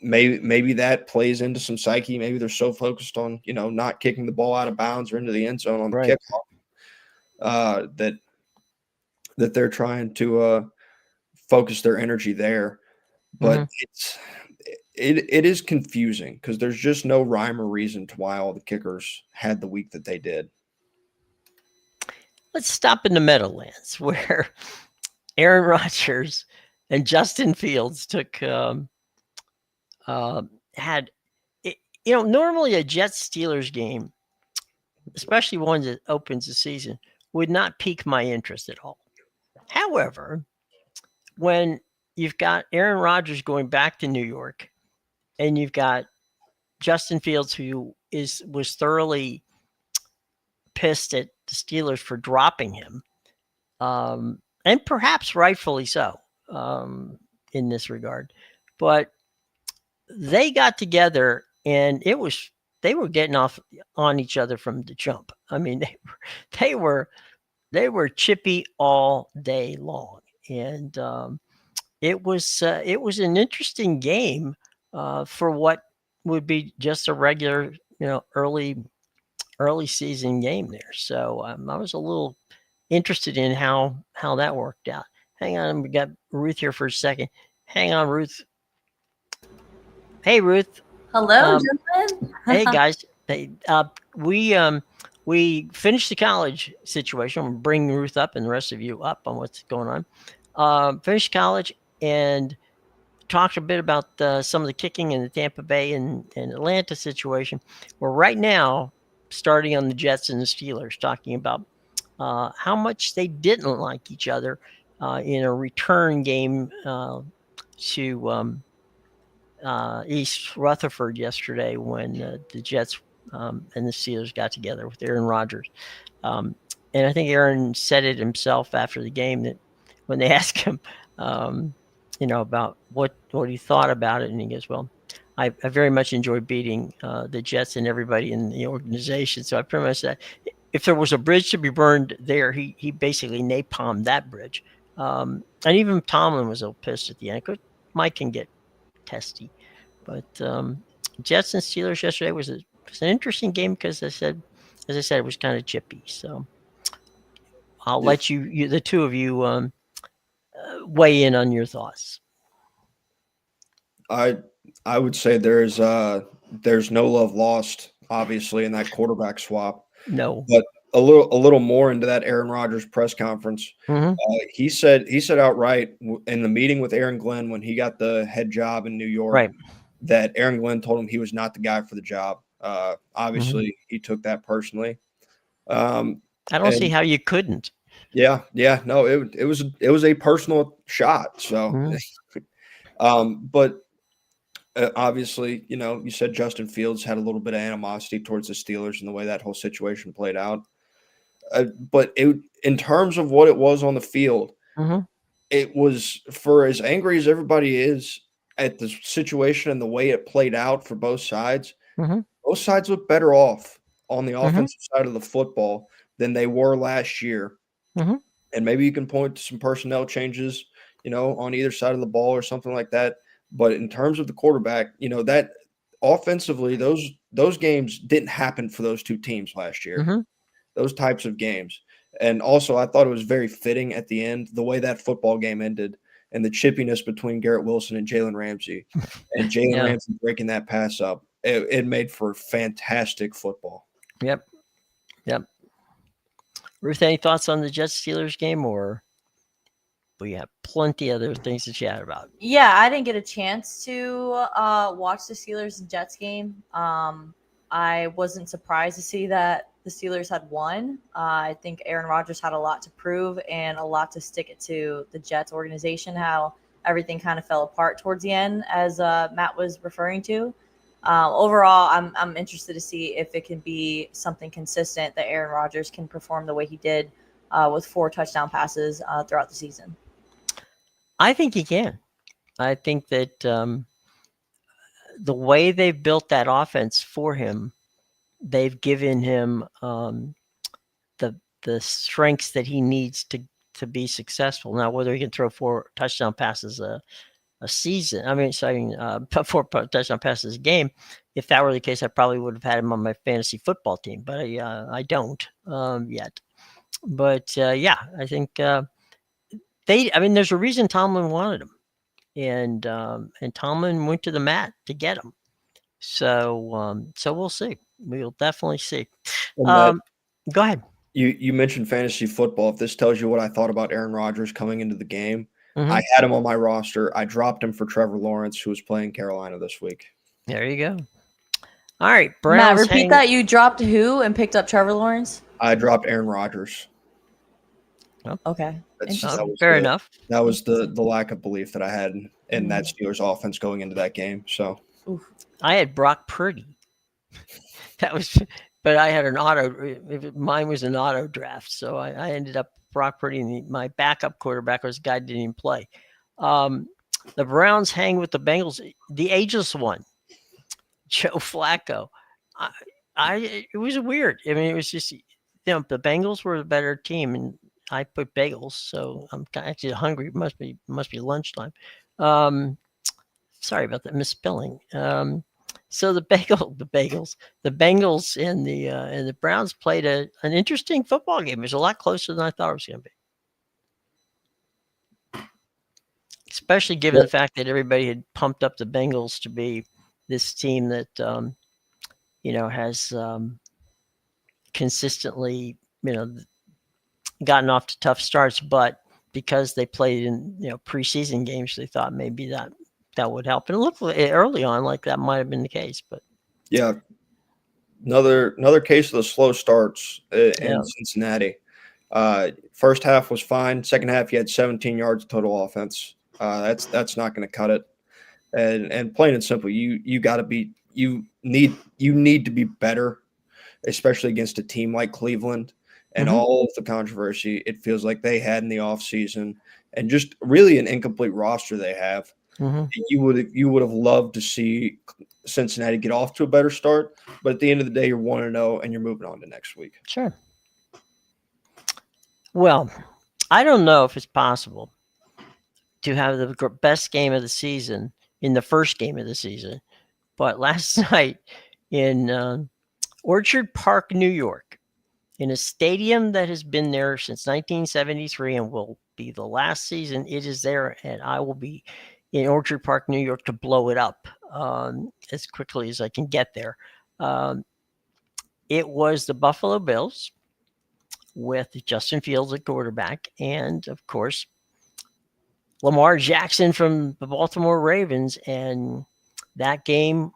maybe that plays into some psyche. Maybe they're so focused on not kicking the ball out of bounds or into the end zone on the kickoff that they're trying to focus their energy there. But it is confusing because there's just no rhyme or reason to why all the kickers had the week that they did. Let's stop in the Meadowlands where Aaron Rodgers and Justin Fields took normally a Jets-Steelers game, especially one that opens the season, would not pique my interest at all. However, when you've got Aaron Rodgers going back to New York and you've got Justin Fields, who was thoroughly pissed at the Steelers for dropping him, and perhaps rightfully so in this regard, but they got together and they were getting off on each other from the jump. I mean, they were chippy all day long, and it was an interesting game for what would be just a regular early season game there. So I was a little interested in how that worked out. Hang on, we got Ruth here for a second. Hang on, Ruth. Hey, Ruth. Hello, gentlemen. Hey, guys. Hey, we finished the college situation. We'll bring Ruth up and the rest of you up on what's going on. finished college and talked a bit about some of the kicking in the Tampa Bay and Atlanta situation. We're right now starting on the Jets and the Steelers, talking about how much they didn't like each other in a return game to East Rutherford yesterday when the Jets and the Steelers got together with Aaron Rodgers. And I think Aaron said it himself after the game that when they asked him, about what he thought about it, and he goes, "Well, I very much enjoy beating the Jets and everybody in the organization." So I pretty much said, if there was a bridge to be burned there, he basically napalmed that bridge. And even Tomlin was a little pissed at the end. Mike can get testy, but Jets and Steelers yesterday was an interesting game because as I said, it was kind of chippy. So I'll let you, the two of you, weigh in on your thoughts. I would say there's no love lost, obviously, in that quarterback swap. No, but a little more into that Aaron Rodgers press conference. Mm-hmm. He said outright in the meeting with Aaron Glenn when he got the head job in New York, right, that Aaron Glenn told him he was not the guy for the job. Obviously, he took that personally. I don't see how you couldn't. Yeah, no, it was a personal shot. So, but obviously, you said Justin Fields had a little bit of animosity towards the Steelers and the way that whole situation played out. But in terms of what it was on the field, it was, for as angry as everybody is at the situation and the way it played out for both sides, both sides look better off on the offensive side of the football than they were last year. And maybe you can point to some personnel changes, on either side of the ball or something like that. But in terms of the quarterback, that offensively, those games didn't happen for those two teams last year. Those types of games. And also, I thought it was very fitting at the end, the way that football game ended and the chippiness between Garrett Wilson and Jalen Ramsey. And Jalen Ramsey breaking that pass up. It made for fantastic football. Yep. Ruth, any thoughts on the Jets-Steelers game, or we have plenty of other things to chat about? Yeah, I didn't get a chance to watch the Steelers and Jets game. I wasn't surprised to see that the Steelers had won. I think Aaron Rodgers had a lot to prove and a lot to stick it to the Jets organization, how everything kind of fell apart towards the end, as Matt was referring to. Overall, I'm interested to see if it can be something consistent that Aaron Rodgers can perform the way he did with 4 touchdown passes throughout the season. I think he can. I think that the way they've built that offense for him, they've given him the strengths that he needs to be successful. Now, whether he can throw 4 touchdown passes a season, 4 touchdown passes a game, if that were the case, I probably would have had him on my fantasy football team, but I don't yet. But I think there's a reason Tomlin wanted him, and Tomlin went to the mat to get him. So we'll see. We'll definitely see. Go ahead. You mentioned fantasy football. If this tells you what I thought about Aaron Rodgers coming into the game, I had him on my roster. I dropped him for Trevor Lawrence, who was playing Carolina this week. There you go. All right, Browns. Matt, repeat that. You dropped who and picked up Trevor Lawrence? I dropped Aaron Rodgers. Oh, okay. Fair enough. That was the lack of belief that I had in that Steelers offense going into that game. So I had Brock Purdy. But I had mine was an auto draft. So I ended up Brock Purdy, and my backup quarterback was a guy who didn't even play. The Browns hang with the Bengals, the ageless one, Joe Flacco. It was weird. It was just, the Bengals were the better team, and I put bagels, so I'm actually hungry. It must be lunchtime. Sorry about that misspelling. So the Bengals and the Browns played an interesting football game. It was a lot closer than I thought it was going to be, especially given the fact that everybody had pumped up the Bengals to be this team that has consistently gotten off to tough starts, but because they played in preseason games, they thought maybe that would help. And it looked early on like that might have been the case, but Yeah, another case of the slow starts yeah. in Cincinnati. First half was fine. Second half, you had 17 yards of total offense. That's not going to cut it. And plain and simple, you need to be better, especially against a team like Cleveland and all of the controversy it feels like they had in the offseason and just really an incomplete roster they have. You would have loved to see Cincinnati get off to a better start, but at the end of the day, you're 1-0 and you're moving on to next week. Sure. Well, I don't know if it's possible to have the best game of the season in the first game of the season, but last night in Orchard Park, New York, in a stadium that has been there since 1973 and will be the last season it is there, and I will be in Orchard Park, New York to blow it up as quickly as I can get there. It was the Buffalo Bills with Justin Fields at quarterback and, of course, Lamar Jackson from the Baltimore Ravens. And that game,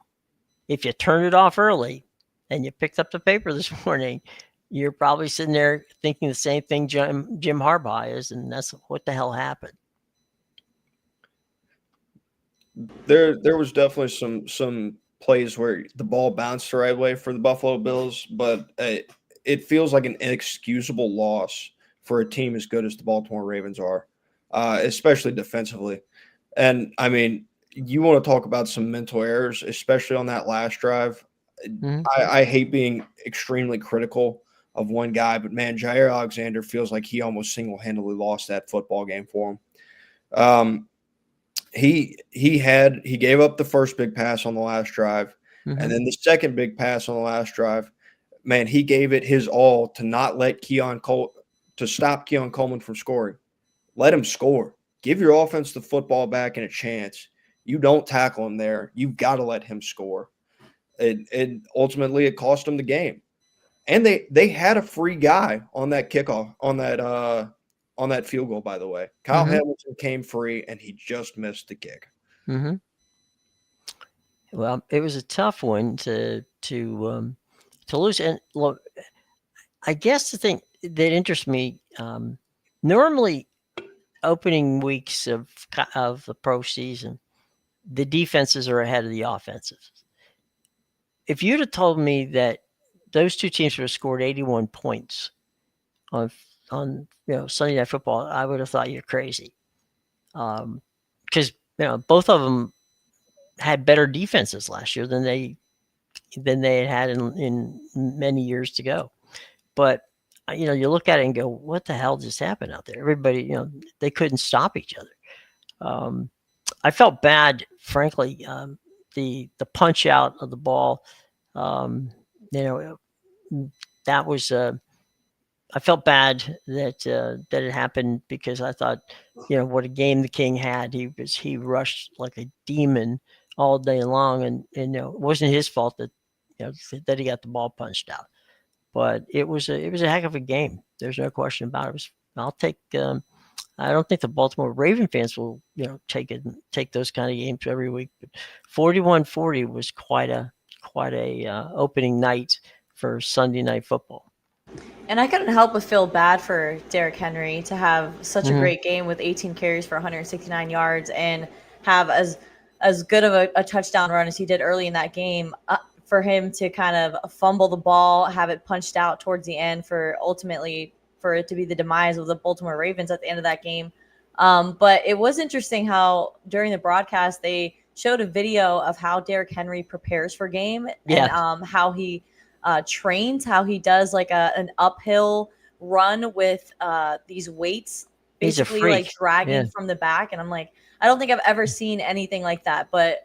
if you turn it off early and you picked up the paper this morning, you're probably sitting there thinking the same thing Jim Harbaugh is, and that's what the hell happened. There was definitely some plays where the ball bounced the right way for the Buffalo Bills, but it feels like an inexcusable loss for a team as good as the Baltimore Ravens are, especially defensively. And I mean, you want to talk about some mental errors, especially on that last drive. I hate being extremely critical of one guy, but man, Jair Alexander feels like he almost single-handedly lost that football game for him. He gave up the first big pass on the last drive, and then the second big pass on the last drive. Man, he gave it his all to not let stop Keon Coleman from scoring. Let him score. Give your offense the football back and a chance. You don't tackle him there. You've got to let him score. And ultimately, it cost them the game. And they had a free guy on that kickoff on that field goal. By the way, Kyle Hamilton came free, and he just missed the kick. Well, it was a tough one to lose. And look, I guess the thing that interests me, normally opening weeks of the pro season, the defenses are ahead of the offenses. If you'd have told me that those two teams would have scored 81 points on Sunday Night Football, I would have thought you're crazy. Because both of them had better defenses last year than they had in many years to go. But you look at it and go, what the hell just happened out there? Everybody, they couldn't stop each other. I felt bad, frankly. The punch out of the ball, that was. I felt bad that it happened because I thought, what a game the King had. He rushed like a demon all day long, and it wasn't his fault that that he got the ball punched out. But it was a heck of a game. There's no question about it. I'll take. I don't think the Baltimore Raven fans will take those kind of games every week. But 41-40 was quite a opening night for Sunday Night Football. And I couldn't help but feel bad for Derrick Henry to have such a great game with 18 carries for 169 yards and have as good of a touchdown run as he did early in that game. For him to kind of fumble the ball, have it punched out towards the end for it to be the demise of the Baltimore Ravens at the end of that game. But it was interesting how during the broadcast they showed a video of how Derrick Henry prepares for game and how he trains, how he does like an uphill run with these weights, basically like dragging from the back. And I'm like, I don't think I've ever seen anything like that, but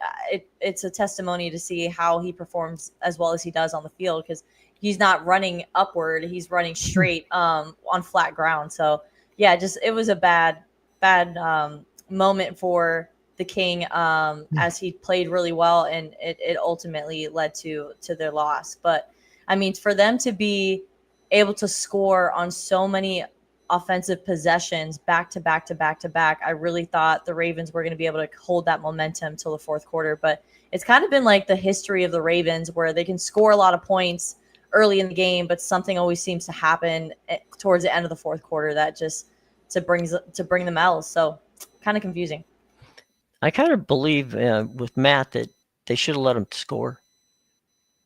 it's a testimony to see how he performs as well as he does on the field, because he's not running upward, he's running straight on flat ground. So yeah, it was a bad moment for the King as he played really well, and it ultimately led to their loss. But I mean, for them to be able to score on so many offensive possessions back to back to back to back, I really thought the Ravens were going to be able to hold that momentum till the fourth quarter. But it's kind of been like the history of the Ravens where they can score a lot of points early in the game, but something always seems to happen towards the end of the fourth quarter that just to bring them L's. So kind of confusing. I kind of believe with Matt that they should have let him score.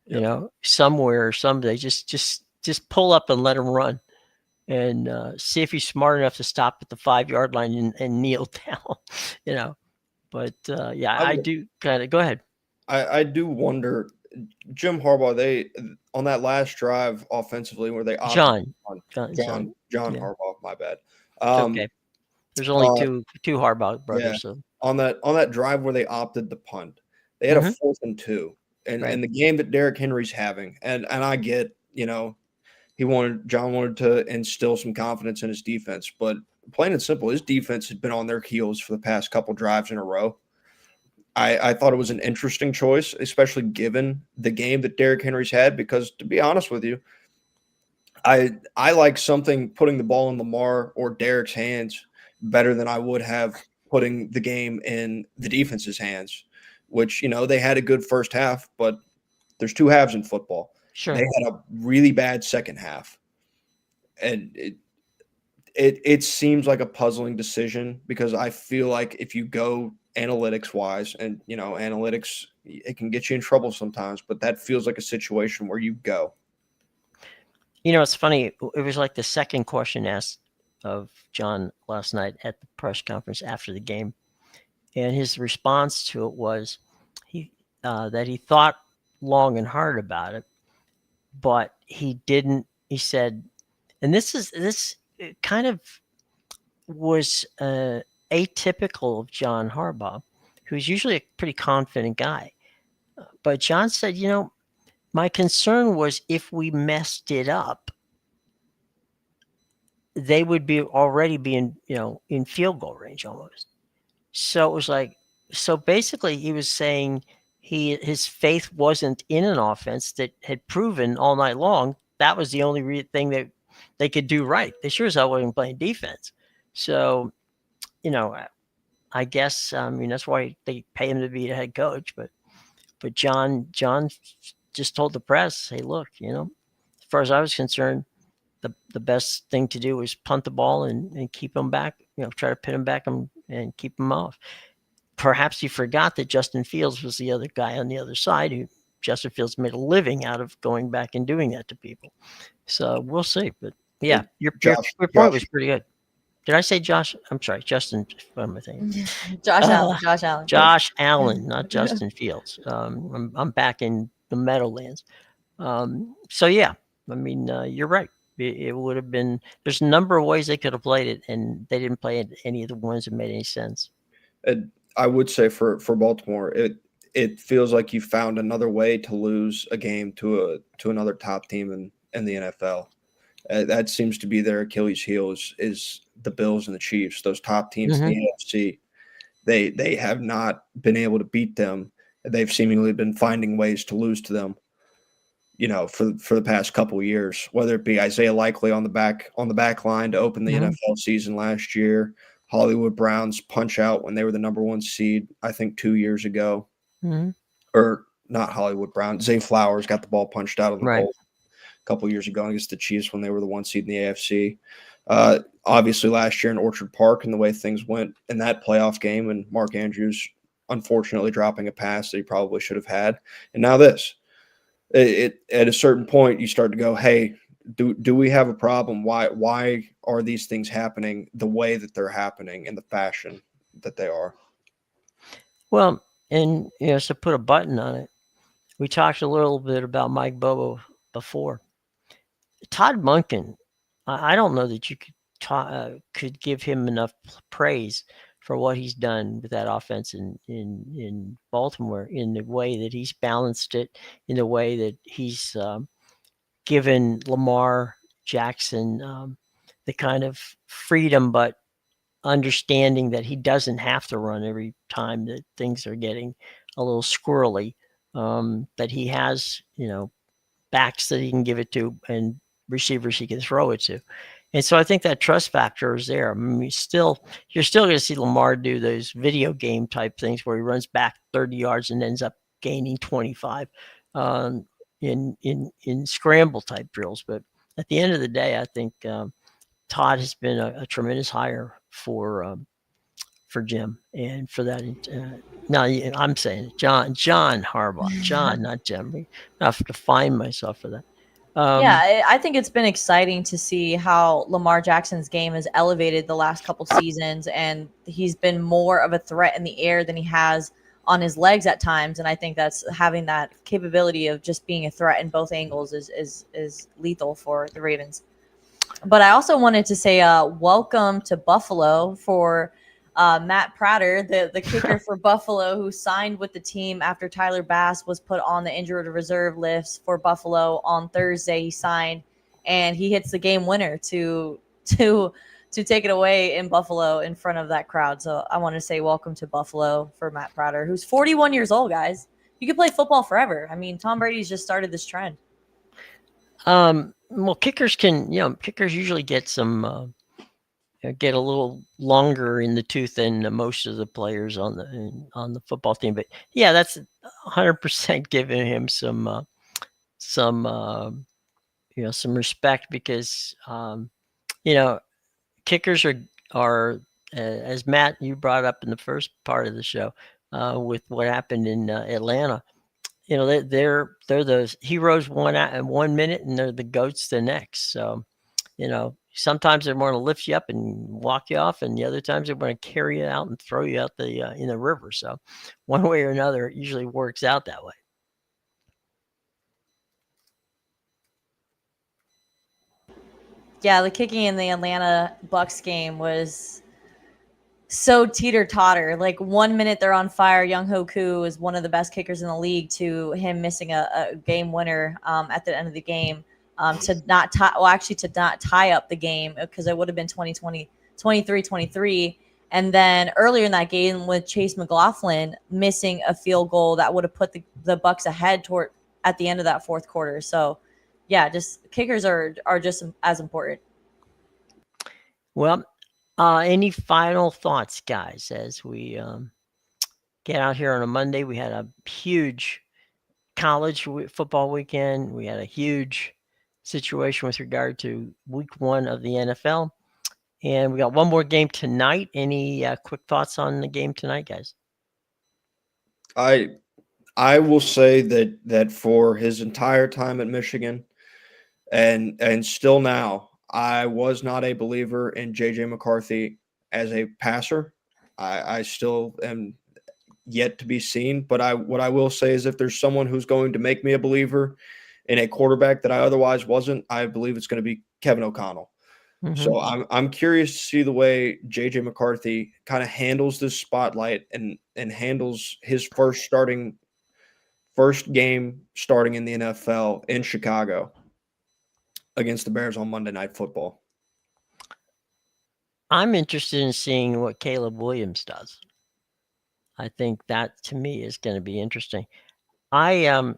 Yep. You know, somewhere or someday, just pull up and let him run, and see if he's smart enough to stop at the 5-yard line and kneel down. You know, but yeah, I do kind of go ahead. I do wonder, Jim Harbaugh. They on that last drive offensively where they opted John John yeah. Harbaugh. My bad. It's okay. There's only two Harbaugh brothers. Yeah. So On that drive where they opted to punt, they had a 4th and 2, and Right. the game that Derrick Henry's having, and I get, you know, John wanted to instill some confidence in his defense, but plain and simple, his defense had been on their heels for the past couple drives in a row. I thought it was an interesting choice, especially given the game that Derrick Henry's had, because to be honest with you, I like putting the ball in Lamar or Derrick's hands better than I would have putting the game in the defense's hands, which, you know, they had a good first half, but there's 2 halves in football. sure. They had a really bad second half. And it seems like a puzzling decision, because I feel like if you go analytics wise, and, you know, analytics, it can get you in trouble sometimes, but that feels like a situation where you go. You know, it's funny. It was like the second question asked of John last night at the press conference after the game, and his response to it was that he thought long and hard about it, but he didn't. He said, and this kind of was atypical of John Harbaugh, who's usually a pretty confident guy. But John said, you know, my concern was if we messed it up, they would be already being, you know, in field goal range almost. So it was like, so basically he was saying his faith wasn't in an offense that had proven all night long that was the only thing that they could do right. They sure as hell wasn't playing defense. So, you know, I guess I mean that's why they pay him to be the head coach. But John just told the press, hey, look, you know, as far as I was concerned, the best thing to do was punt the ball and keep them back, you know, try to pin them back and keep them off. Perhaps he forgot that Justin Fields was the other guy on the other side who Justin Fields made a living out of going back and doing that to people. So we'll see. But yeah, your point was pretty good. Did I say Josh? I'm sorry, Justin. What am I thinking? Josh Allen. Josh Allen. Josh Allen, not Justin Fields. I'm back in the Meadowlands. So yeah, I mean, you're right. It would have been. There's a number of ways they could have played it, and they didn't play any of the ones that made any sense. I would say for Baltimore, it feels like you found another way to lose a game to another top team in the NFL. That seems to be their Achilles heel is the Bills and the Chiefs. Those top teams in the AFC, they have not been able to beat them. They've seemingly been finding ways to lose to them, you know, for the past couple of years, whether it be Isaiah Likely on the back line to open the NFL season last year, Hollywood Browns punch out when they were the number 1 seed, I think 2 years ago, or not Hollywood Browns. Zay Flowers got the ball punched out of the goal a couple of years ago against the Chiefs when they were the 1 seed in the AFC. Obviously last year in Orchard Park and the way things went in that playoff game, and Mark Andrews unfortunately dropping a pass that he probably should have had. And now this. At a certain point, you start to go, hey, do we have a problem? Why are these things happening the way that they're happening in the fashion that they are? Well, and you know, to put a button on it, we talked a little bit about Mike Bobo before. Todd Monken, I don't know that you could give him enough praise for what he's done with that offense in Baltimore, in the way that he's balanced it, in the way that he's given Lamar Jackson the kind of freedom, but understanding that he doesn't have to run every time that things are getting a little squirrely, that he has, you know, backs that he can give it to and receivers he can throw it to. And so I think that trust factor is there. I mean, you're still going to see Lamar do those video game type things where he runs back 30 yards and ends up gaining 25 in scramble type drills. But at the end of the day, I think Todd has been a tremendous hire for Jim and for that. Now I'm saying John Harbaugh, John, not Jim. I have to define myself for that. I think it's been exciting to see how Lamar Jackson's game has elevated the last couple seasons, and he's been more of a threat in the air than he has on his legs at times. And I think that's having that capability of just being a threat in both angles is lethal for the Ravens. But I also wanted to say welcome to Buffalo for Matt Prater, the kicker for Buffalo, who signed with the team after Tyler Bass was put on the injured reserve list for Buffalo on Thursday. He signed, and he hits the game winner to take it away in Buffalo in front of that crowd. So I want to say welcome to Buffalo for Matt Prater, who's 41 years old, guys. You can play football forever. I mean, Tom Brady's just started this trend. Well, kickers usually get some get a little longer in the tooth than most of the players on the football team. But yeah, that's 100% giving him some respect, because kickers are as Matt, you brought up in the first part of the show with what happened in Atlanta. They're the heroes one minute and they're the goats the next. So sometimes they're going to lift you up and walk you off, and the other times they're going to carry you out and throw you out in the river. So one way or another, it usually works out that way. Yeah, the kicking in the Atlanta Bucks game was so teeter-totter. Like 1 minute they're on fire. Young Hoku is one of the best kickers in the league, to him missing a game winner at the end of the game to not tie up the game, because it would have been 23-23. And then earlier in that game with Chase McLaughlin missing a field goal that would have put the Bucks ahead at the end of that fourth quarter. So yeah, just kickers are just as important. Well, any final thoughts, guys, as we get out here on a Monday? We had a huge college football weekend. We had a huge situation with regard to week 1 of the NFL. And we got one more game tonight. Any quick thoughts on the game tonight, guys? I will say that for his entire time at Michigan and still now, I was not a believer in J.J. McCarthy as a passer. I still am yet to be seen. But what I will say is, if there's someone who's going to make me a believer in a quarterback that I otherwise wasn't, I believe it's going to be Kevin O'Connell. Mm-hmm. So I'm curious to see the way J.J. McCarthy kind of handles this spotlight and handles his first game starting in the NFL in Chicago against the Bears on Monday Night Football. I'm interested in seeing what Caleb Williams does. I think that, to me, is going to be interesting. They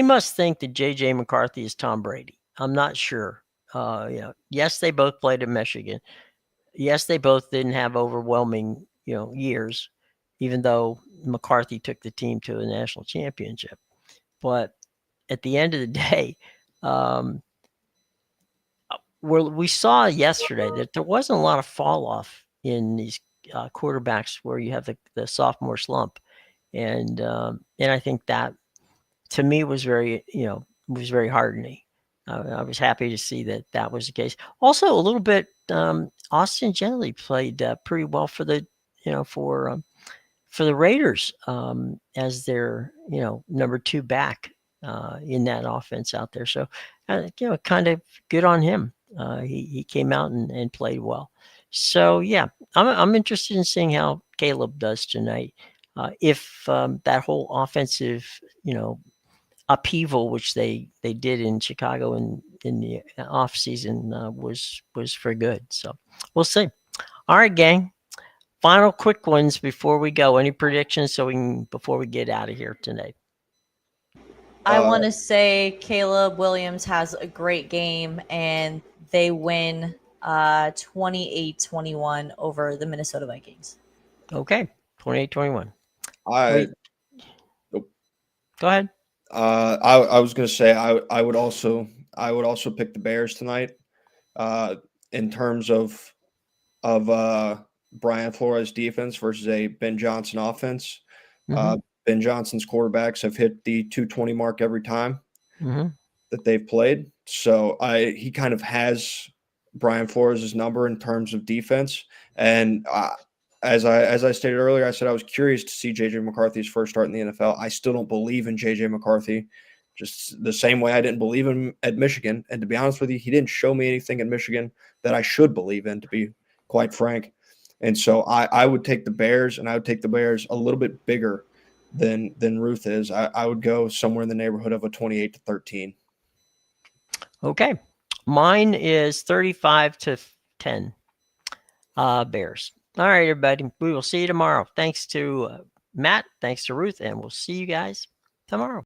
must think that J.J. McCarthy is Tom Brady. I'm not sure. Yes, they both played at Michigan. Yes, they both didn't have overwhelming, years, even though McCarthy took the team to a national championship. But at the end of the day, we saw yesterday that there wasn't a lot of fall off in these quarterbacks where you have the sophomore slump, and I think that, to me, was very heartening. I was happy to see that was the case. Also, a little bit, Austin Gentry played pretty well for the Raiders as their number 2 back in that offense out there. So kind of good on him. He came out and played well. So yeah, I'm interested in seeing how Caleb does tonight. If that whole offensive upheaval, which they did in Chicago in the off season, was for good. So we'll see. All right, gang. Final quick ones before we go. Any predictions before we get out of here today? I want to say Caleb Williams has a great game, and they win 28-21 over the Minnesota Vikings. Okay, 28-21. I Wait. Go ahead. I was gonna say I would also pick the Bears tonight. In terms of Brian Flores defense versus a Ben Johnson offense. Mhm. Ben Johnson's quarterbacks have hit the 220 mark every time Mhm. that they've played. So he kind of has Brian Flores' number in terms of defense. And as I stated earlier, I said I was curious to see JJ McCarthy's first start in the NFL. I still don't believe in JJ McCarthy, just the same way I didn't believe him at Michigan. And to be honest with you, he didn't show me anything at Michigan that I should believe in, to be quite frank. And so I would take the Bears, and I would take the Bears a little bit bigger than Ruth is. I would go somewhere in the neighborhood of a 28-13. Okay. Mine is 35-10. Bears. All right, everybody. We will see you tomorrow. Thanks to Matt. Thanks to Ruth. And we'll see you guys tomorrow.